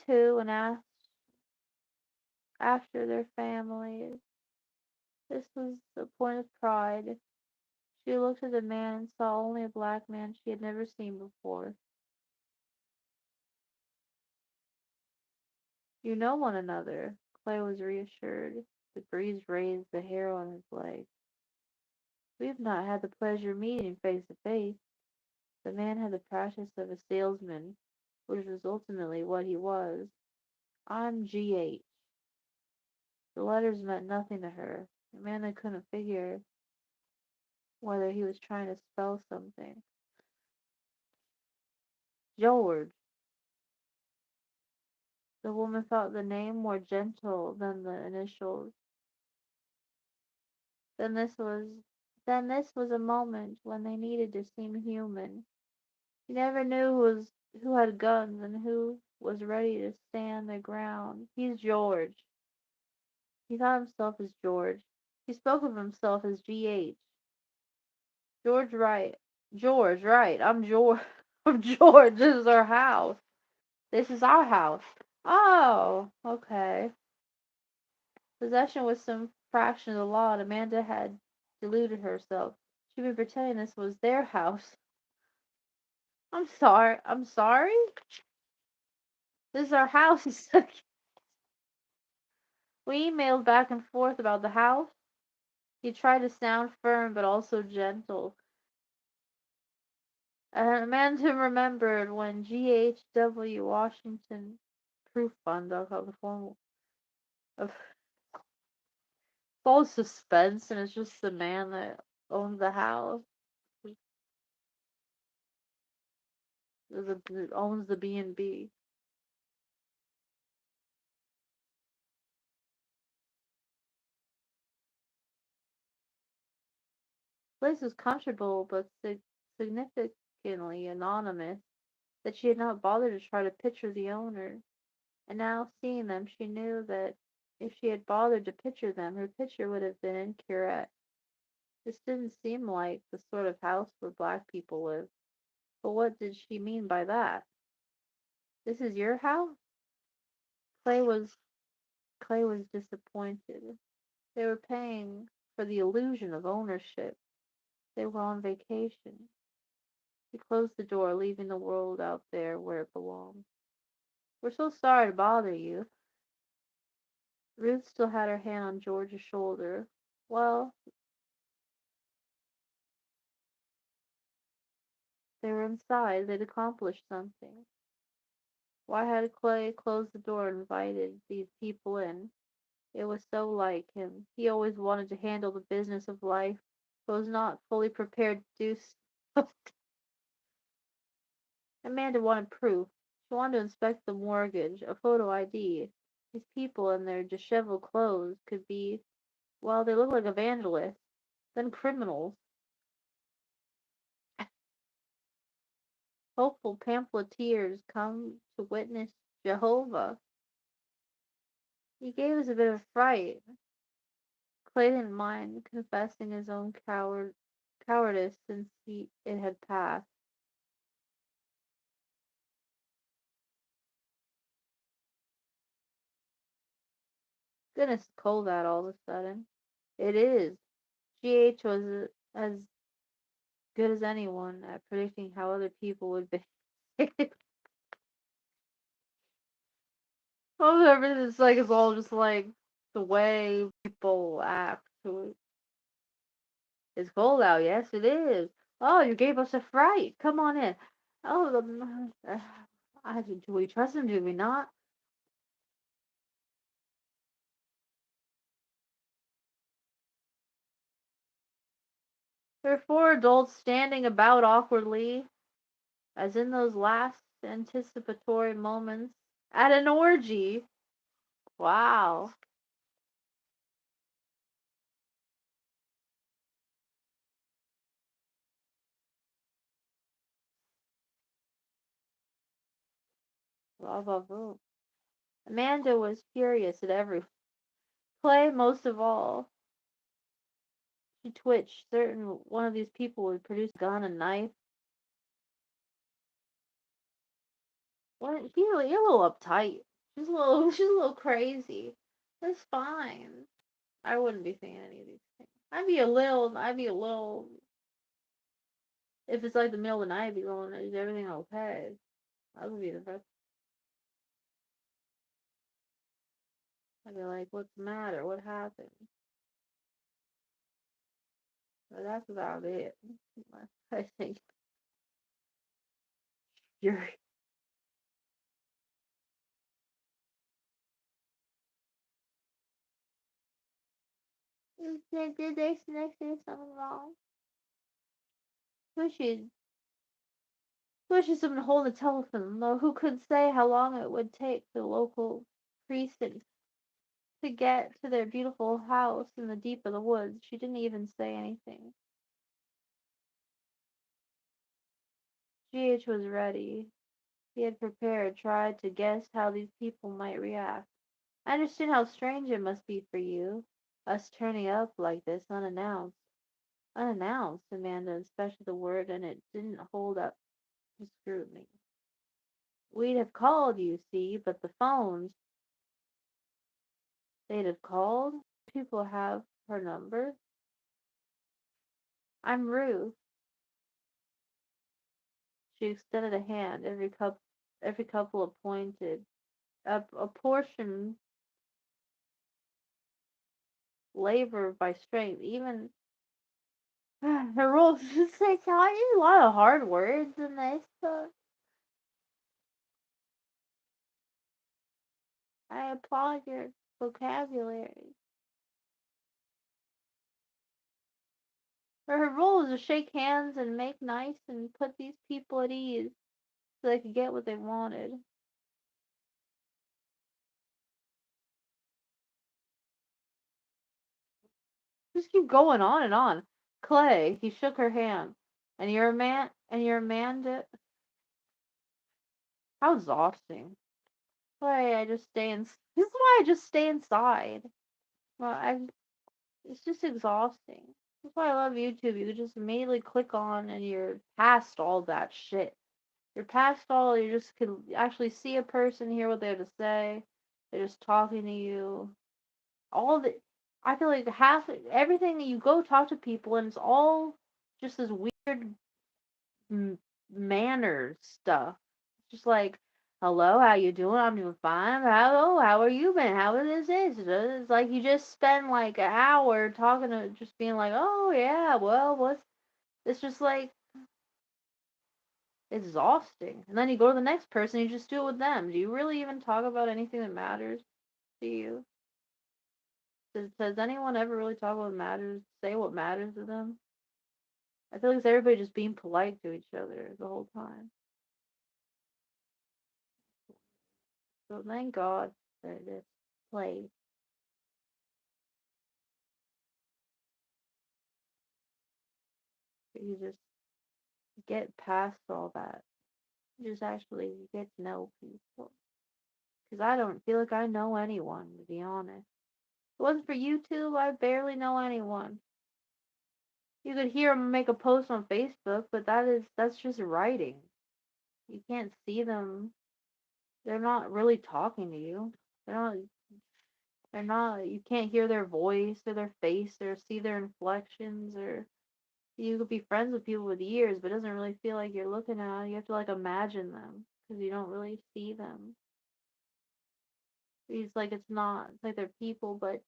who and asked after their families. This was a point of pride. She looked at the man and saw only a black man she had never seen before. You know one another. Clay was reassured. The breeze raised the hair on his leg. We've not had the pleasure of meeting face to face. The man had the practice of a salesman, which was ultimately what he was. I'm G.H. The letters meant nothing to her. Amanda couldn't figure whether he was trying to spell something. George. The woman felt the name more gentle than the initials. Then this was then this was a moment when they needed to seem human. You never knew who had guns and who was ready to stand their ground. He's George. He thought himself as George. He spoke of himself as G.H. George Wright. George, right. I'm George. I'm George. This is our house. This is our house. Oh, okay. Possession was some fraction of the law, and Amanda had deluded herself. She'd been pretending this was their house. I'm sorry. I'm sorry? This is our house, he said. We emailed back and forth about the house. He tried to sound firm but also gentle. And Amanda remembered when G.H.W. Washington Proof Fund, I'll call the formal of false suspense, and it's just the man that owns the house, that owns the B&B. The place was comfortable but significantly anonymous, that she had not bothered to try to picture the owner. And now, seeing them, she knew that if she had bothered to picture them, her picture would have been incorrect. This didn't seem like the sort of house where black people live. But what did she mean by that? This is your house? Clay was Clay was disappointed. They were paying for the illusion of ownership. They were on vacation. He closed the door, leaving the world out there where it belonged. We're so sorry to bother you. Ruth still had her hand on George's shoulder. Well, they were inside. They'd accomplished something. Why had Clay closed the door and invited these people in? It was so like him. He always wanted to handle the business of life, but was not fully prepared to do so. Amanda wanted proof. She wanted to inspect the mortgage, a photo ID. These people in their disheveled clothes could be, well, they looked like evangelists, then criminals, hopeful pamphleteers come to witness Jehovah. He gave us a bit of fright. Clay didn't mind confessing his own cowardice since it had passed. Goodness, it's cold out all of a sudden. It is. GH was as good as anyone at predicting how other people would behave. Most of it is like it's all just like the way people act. It's cold out. Yes, it is. Oh, you gave us a fright. Come on in. Oh, do we trust him? Do we not? There are four adults standing about awkwardly, as in those last anticipatory moments at an orgy. Wow. Bravo. Amanda was furious at everyone. Clay, most of all. She twitched, certain one of these people would produce a gun and knife. What? You're a little uptight. She's a little crazy. That's fine. I wouldn't be saying any of these things. I'd be a little, if it's like the middle of the night, I'd be going, is everything okay? I would be the first. I'd be like, what's the matter? What happened? But that's about it. I think you're. Did they say something wrong? Who should wishes someone to hold the telephone, though who could say how long it would take the local precinct to get to their beautiful house in the deep of the woods. She didn't even say anything. GH was ready. He had prepared, tried to guess how these people might react. I understand how strange it must be for you, us turning up like this unannounced. Unannounced, Amanda, especially the word, and it didn't hold up to scrutiny. We'd have called, you see, but the phones, they'd have called? People have her number. I'm Ruth. She extended a hand, every couple appointed. A portion labor by strength, even her rules. It's a lot of hard words in this book. I applaud your vocabulary. Her role is to shake hands and make nice and put these people at ease so they could get what they wanted. Just keep going on and on. Clay, he shook her hand. And you're a man, and you're Amanda. How exhausting. Why I just stay in. This is why I just stay inside. Well, it's just exhausting. That's why I love YouTube. You can just immediately click on and you're past all that shit. You're past all. You just can actually see a person, hear what they have to say. They're just talking to you. All the, I feel like half everything that you go talk to people and it's all just this weird manners stuff. Just like, hello, how you doing? I'm doing fine. How are you been? How is this? It's like you just spend like an hour talking to, just being like, oh yeah, well, what's? It's just like exhausting. And then you go to the next person, you just do it with them. Do you really even talk about anything that matters to you? Does anyone ever really talk about what matters? Say what matters to them? I feel like it's everybody just being polite to each other the whole time. So thank God for this place. You just get past all that. You just actually get to know people. Because I don't feel like I know anyone, to be honest. If it wasn't for YouTube, I barely know anyone. You could hear them make a post on Facebook, but that's just writing. You can't see them. They're not really talking to you. They're not they're not you can't hear their voice or their face or see their inflections or you could be friends with people with years, but it doesn't really feel like you're looking at them. You have to like imagine them because you don't really see them. It's like it's like they're people, but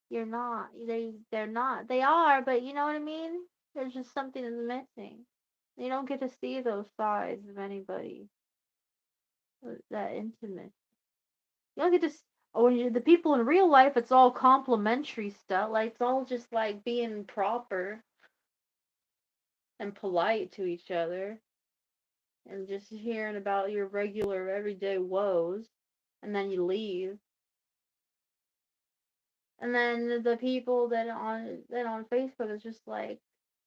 you're not. They're not. They are, but you know what I mean? There's just something that's missing. You don't get to see those sides of anybody that intimate. You don't get to. When you the people in real life, it's all complimentary stuff. Like it's all just like being proper and polite to each other, and just hearing about your regular everyday woes, and then you leave. And then the people that on Facebook is just like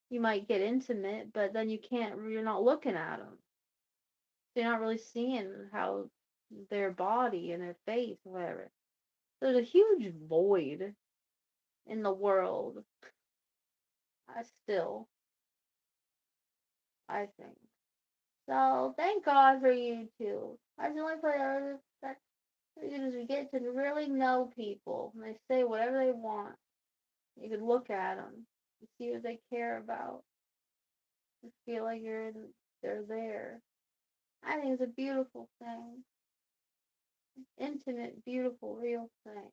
you might get intimate, but then you can't. You're not looking at them. So you're not really seeing how their body and their face, whatever. There's a huge void in the world. I still, I think. So thank God for YouTube. That's the only place that you just get to really know people. And they say whatever they want. You can look at them, and see what they care about. You feel like they're there. I think it's a beautiful thing. Intimate, beautiful, real thing.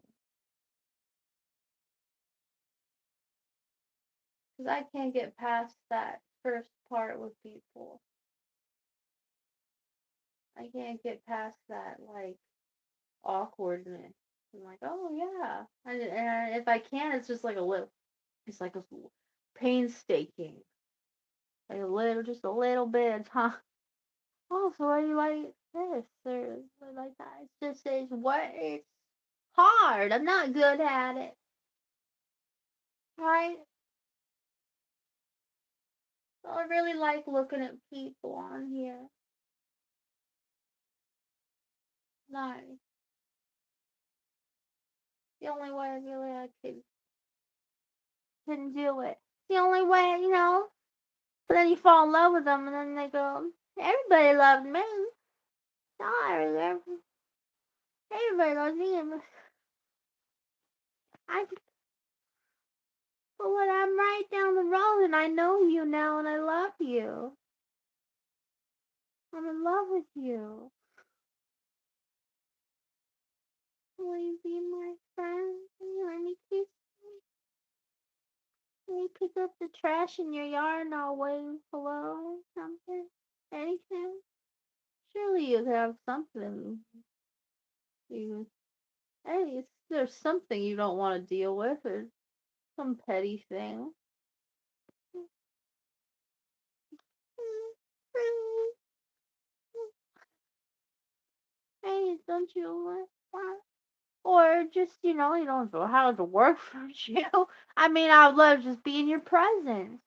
Because I can't get past that first part with people. I can't get past that, like, awkwardness. I'm like, oh yeah. And if I can, it's just like it's like a painstaking. Like just a little bit, huh? Oh, so why do you like this or like that? It's what it's hard. I'm not good at it. Right? So I really like looking at people on here. Nice. The only way I really I couldn't do it. The only way, you know. But then you fall in love with them, and then they go, everybody loved me. No, everybody loves me. And I, but when I'm right down the road, and I know you now, and I love you. I'm in love with you. Will you be my friend? Will you let me kiss you? Will you pick up the trash in your yard and I'll wave hello or something? Anything? Surely you could have something. You, hey, there's something you don't want to deal with, or some petty thing. Hey, don't you want? Or just, you don't know how to work for you. I mean, I would love to just be in your presence.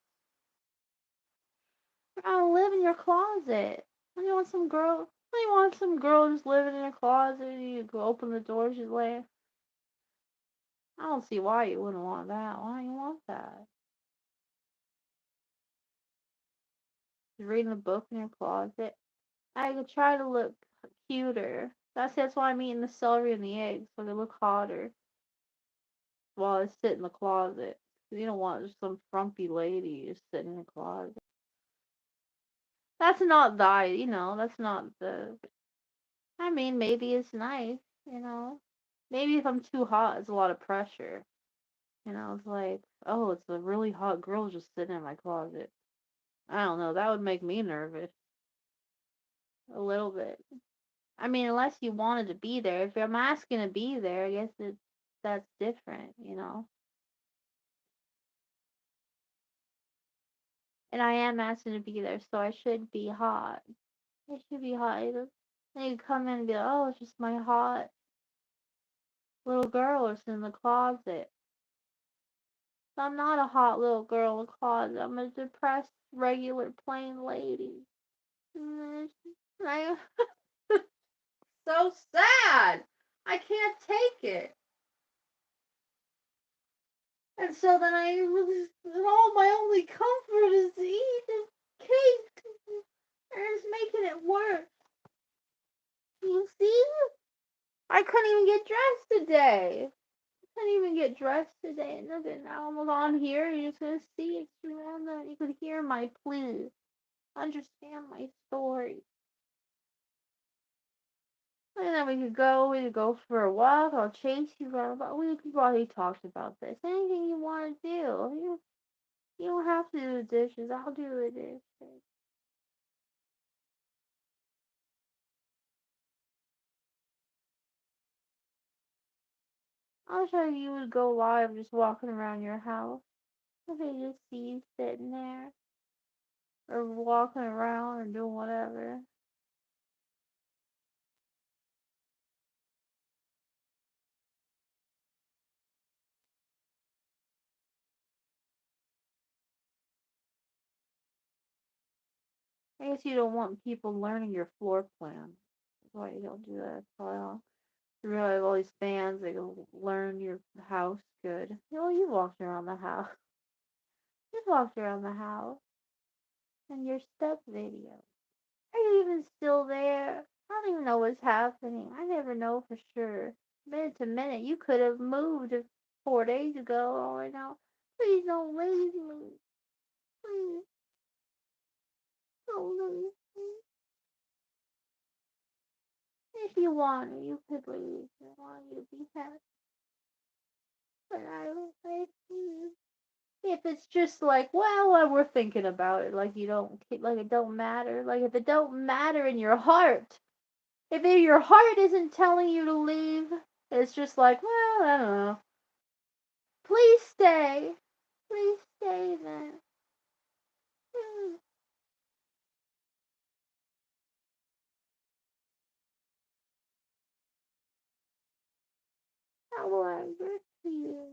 I don't live in your closet. When you want some girl, when you want some girl just living in your closet, you go open the door, she's like, I don't see why you wouldn't want that. Why do you want that? She's reading a book in your closet. I could try to look cuter. That's why I'm eating the celery and the eggs, so they look hotter while I sit in the closet. You don't want just some frumpy lady just sitting in the closet. That's not that's not the. I mean, maybe it's nice, you know. Maybe if I'm too hot, it's a lot of pressure. It's like, oh, it's a really hot girl just sitting in my closet. I don't know. That would make me nervous a little bit. I mean, unless you wanted to be there. If I'm asking to be there, I guess that's different. And I am asking to be there, so I should be hot. I should be hot. Then you come in and be like, oh, it's just my hot little girl is in the closet. So I'm not a hot little girl in the closet. I'm a depressed, regular, plain lady. I, so sad. I can't take it. And so then all my only comfort is to eat this cake. And it's making it worse. You see? I couldn't even get dressed today. I couldn't even get dressed today. Nothing. I'm on here. You're just gonna see it. You could hear my plea. Understand my story. And then we could go for a walk. I'll chase you around. But we already talked about this. Anything you want to do. You don't have to do the dishes. I'll do the dishes. I'll show you would go live just walking around your house. If they just see you sitting there. Or walking around or doing whatever. I guess you don't want people learning your floor plan. That's why you don't do that. Well, you really have all these fans, they go learn your house good. You walked around the house. You walked around the house in your step video. Are you even still there? I don't even know what's happening. I never know for sure. Minute to minute, you could have moved 4 days ago. All I know. Please don't leave me. Please don't leave me. If you want, you could leave. I want you to be happy. But I don't like you. If it's just like, well, we're thinking about it, like you don't, like it don't matter, like if it don't matter in your heart, if your heart isn't telling you to leave, it's just like, well, I don't know. Please stay. Please stay then. How will I get to you?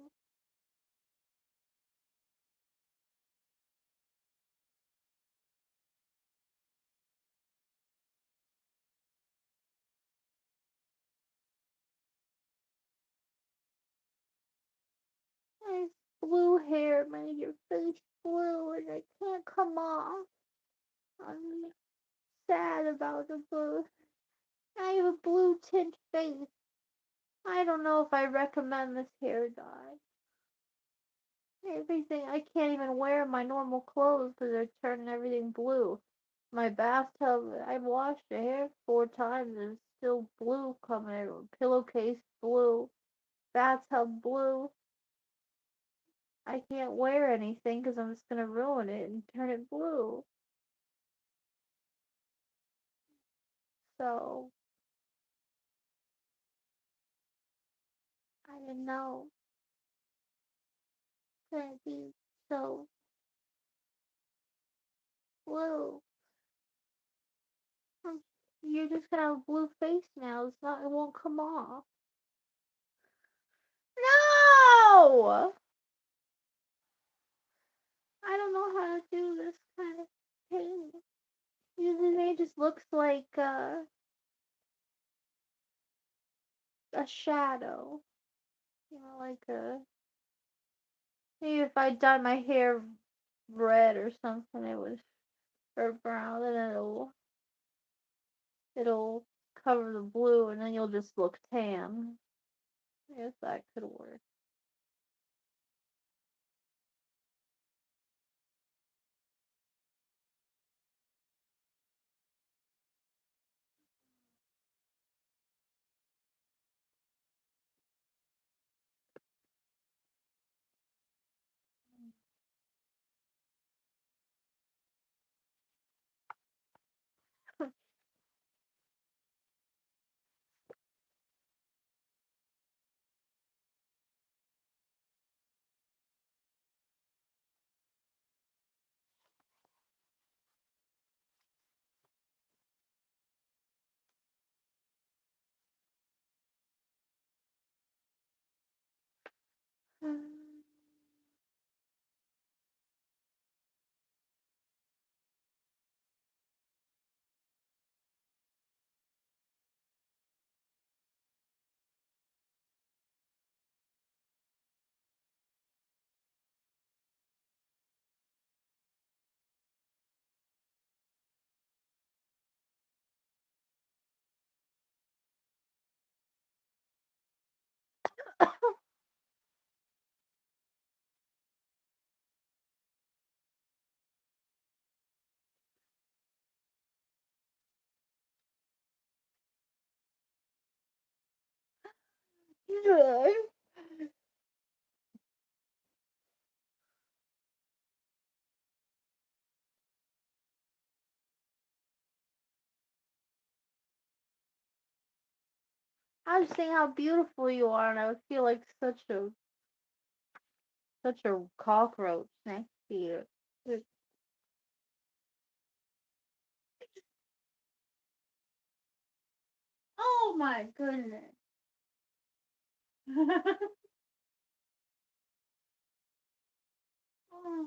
blue hair made your face blue and it can't come off. I'm sad about the blue. I have a blue tint face. I don't know if I recommend this hair dye. Everything, I can't even wear my normal clothes because they're turning everything blue. My bathtub, I've washed the hair 4 times and it's still blue coming out. Pillowcase blue, bathtub blue. I can't wear anything because I'm just gonna ruin it and turn it blue. So I didn't know it's gonna be so blue. You're just gonna have a blue face now. It's not. It won't come off. No! I don't know how to do this kind of painting. Usually it just looks like a shadow. Like a maybe if I dye my hair red or something, it would or brown, and it'll cover the blue, and then you'll just look tan. I guess that could work. I was saying how beautiful you are, and I would feel like such a cockroach next to you. Oh my goodness. Oh,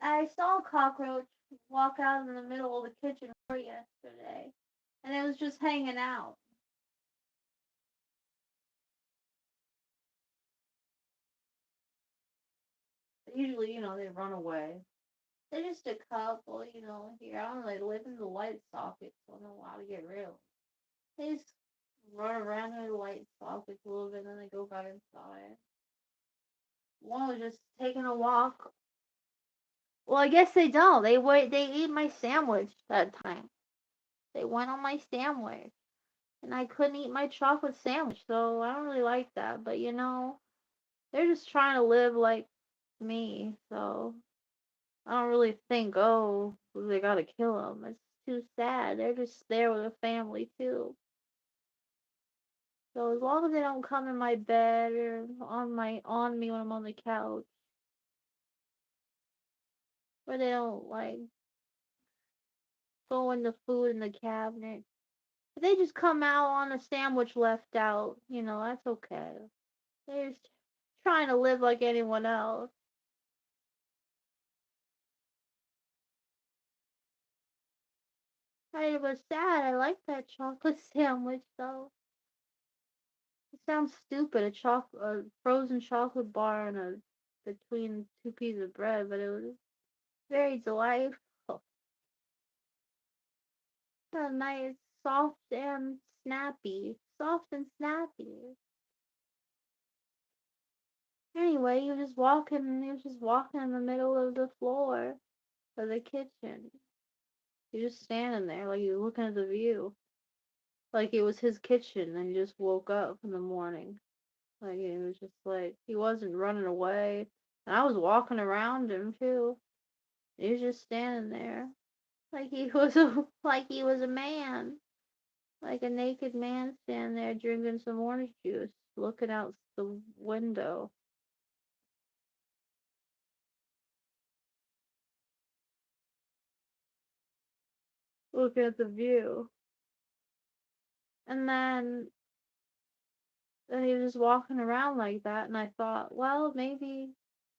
I saw a cockroach walk out in the middle of the kitchen floor yesterday, and it was just hanging out. Usually, they run away. They're just a couple, here. I don't know, they live in the light sockets, so I don't know how to get rid of them. They just run around in the light sockets a little bit, and then they go back inside. One was just taking a walk. Well, I guess they don't. They ate my sandwich that time. They went on my sandwich, and I couldn't eat my chocolate sandwich, so I don't really like that. But they're just trying to live like me, so I don't really think, oh, they gotta kill them. It's too sad. They're just there with a family too. So as long as they don't come in my bed or on me when I'm on the couch, or they don't like go in the food in the cabinet, if they just come out on a sandwich left out, that's okay. They're just trying to live like anyone else. It was sad. I liked that chocolate sandwich though. It sounds stupid, a frozen chocolate bar and a between two pieces of bread, but it was very delightful. So nice, soft and snappy. Soft and snappy. Anyway, he was just walking in the middle of the floor of the kitchen. He was just standing there, like he was looking at the view. Like it was his kitchen and he just woke up in the morning. Like it was just like he wasn't running away. And I was walking around him too. He was just standing there. Like he was like he was a man. Like a naked man standing there drinking some orange juice, looking out the window. Looking at the view. And then he was just walking around like that and I thought, well, maybe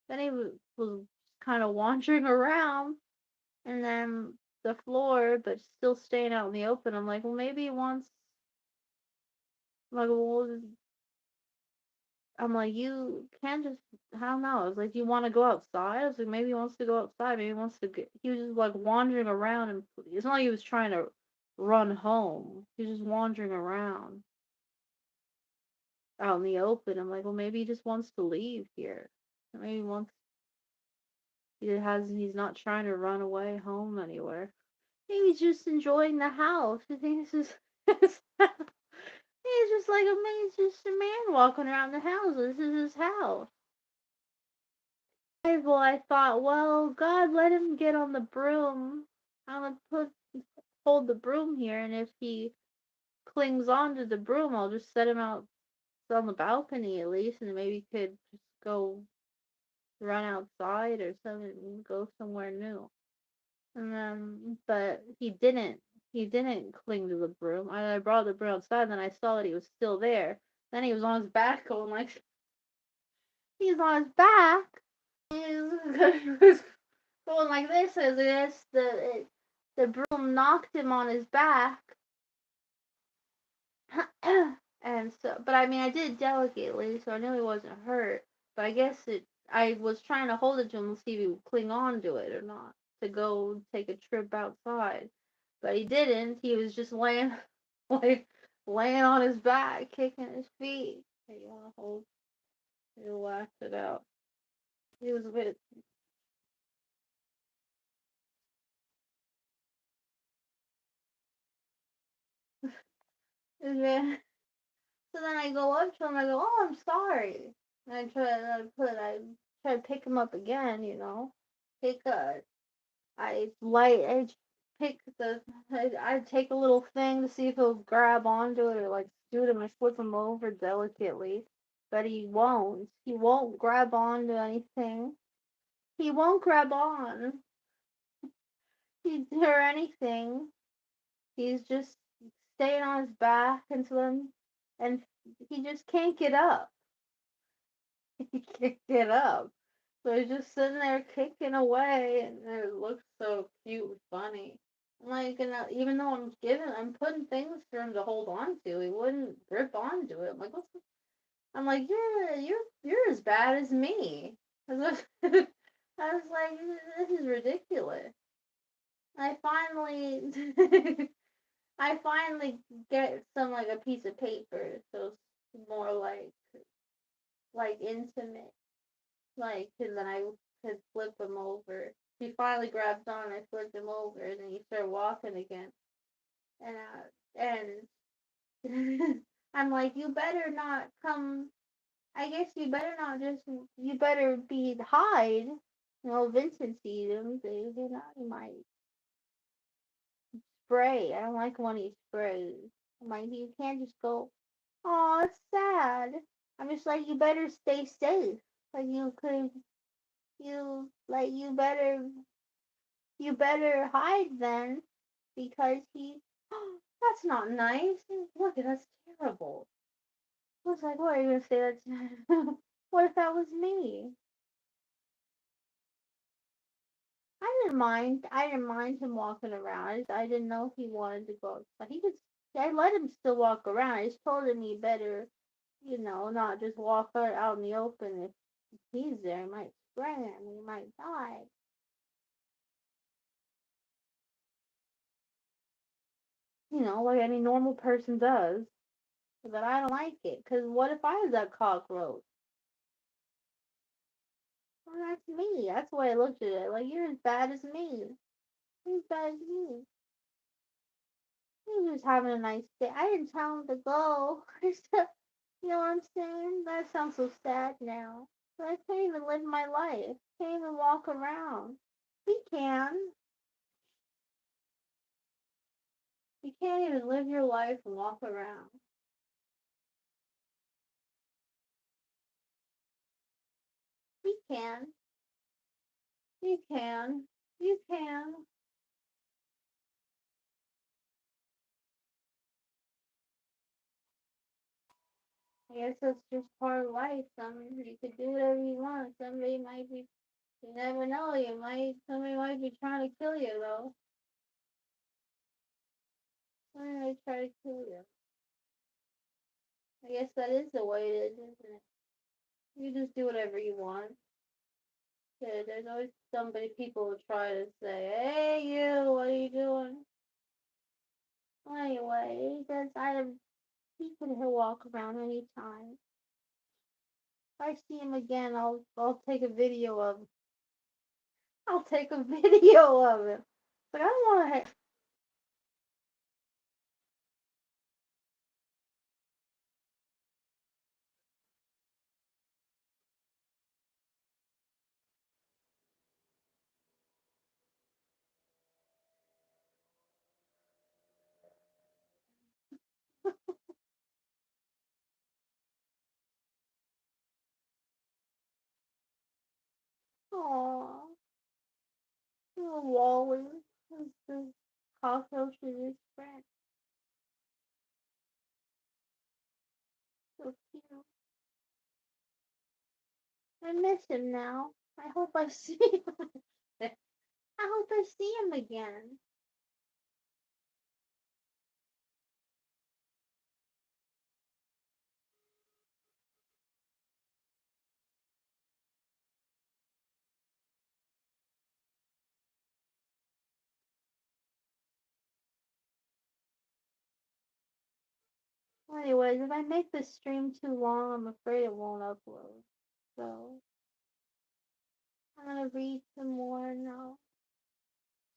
then he was kind of wandering around and then the floor, but still staying out in the open. I'm like, well, maybe he wants, like, well, I'm like, you can't just, I don't know. I was like, do you want to go outside? I was like, maybe he wants to go outside. Maybe he wants to get, he was just like wandering around and it's not like he was trying to run home. He was just wandering around out in the open. I'm like, well, maybe he just wants to leave here. Maybe he wants, he's not trying to run away home anywhere. Maybe he's just enjoying the house. I think this is, he's just like he's just a man walking around the house. This is his house. Well, I thought, well, God, let him get on the broom. I'm gonna hold the broom here, and if he clings on to the broom, I'll just set him out on the balcony at least, and maybe he could just go run outside or something and go somewhere new. And but he didn't. He didn't cling to the broom. I brought the broom outside, and then I saw that he was still there. Then he was on his back, going like he's on his back. He was going like this as the broom knocked him on his back. And so, but I mean, I did it delicately, so I knew he wasn't hurt. But I guess I was trying to hold it to him to see if he would cling on to it or not to go take a trip outside. But he didn't. He was just laying, like, laying on his back, kicking his feet. Hey, you wanna hold? You laughed it out. He was a bit. So then I go up to him. I go, "Oh, I'm sorry." And I try to pick him up again. Pick I pick I take a little thing to see if he'll grab onto it or like scoot him. I flip him over delicately, but he won't. He won't grab onto anything. He won't grab on. Or anything. He's just staying on his back and he just can't get up. He can't get up. So he's just sitting there kicking away, and it looks so cute and funny. Like, and even though I'm putting things for him to hold on to, he wouldn't grip onto it. I'm like, I'm like, you're as bad as me. I was like, this is ridiculous. I finally, I finally get some like a piece of paper, so it's more like intimate. Like, and then I could flip him over. He finally grabs on, and I flipped him over, and then he started walking again. And I'm like, you better not come. I guess you better not just. You better be hide. Vincent sees him. So he might spray. I don't like when he sprays. I'm like, you can't just go. Oh, it's sad. I'm just like, you better stay safe. Like you could. You better hide then, because he. That's not nice. Look, that's terrible. I was like, what are you gonna say? That's what if that was me? I didn't mind him walking around. I didn't know if he wanted to go, but he just. I let him still walk around. I just told him he better, not just walk out in the open. If he's there, he might spray him. He might die. Like any normal person does. But I don't like it. Cause what if I was that cockroach? Well, that's me. That's the way I looked at it. Like you're as bad as me. You're as bad as me. He was having a nice day. I didn't tell him to go. You know what I'm saying? That sounds so sad now. But I can't even live my life. Can't even walk around. He can. You can't even live your life and walk around. He can. You can. You can. I guess that's just part of life. You could do whatever you want. Somebody might be. You never know. Somebody might be trying to kill you though. Somebody might try to kill you. I guess that is the way it is, isn't it? You just do whatever you want. Yeah, there's always somebody people will try to say, "Hey, you, what are you doing?" Anyway, he can walk around anytime. If I see him again, I'll take a video of. I'll take a video of him. But I don't want to. Aww, little Wally. This cockroach is his friend. So cute. I miss him now. I hope I see him. I hope I see him again. Anyways, if I make this stream too long, I'm afraid it won't upload. So I'm gonna read some more now.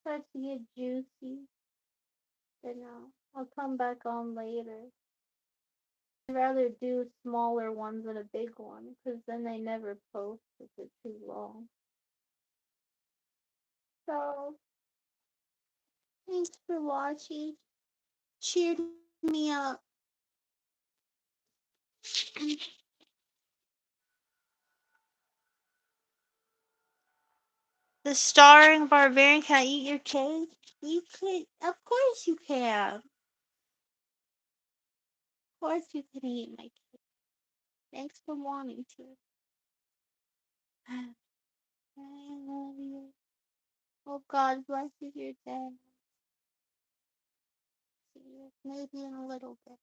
Starts to get juicy. But no, I'll come back on later. I'd rather do smaller ones than a big one, because then they never post if it's too long. So thanks for watching. Cheered me up. The starring barbarian, can I eat your cake? You could, of course you can. Of course you can eat my cake. Thanks for wanting to. I love you. Hope God blesses your day. See you maybe in a little bit.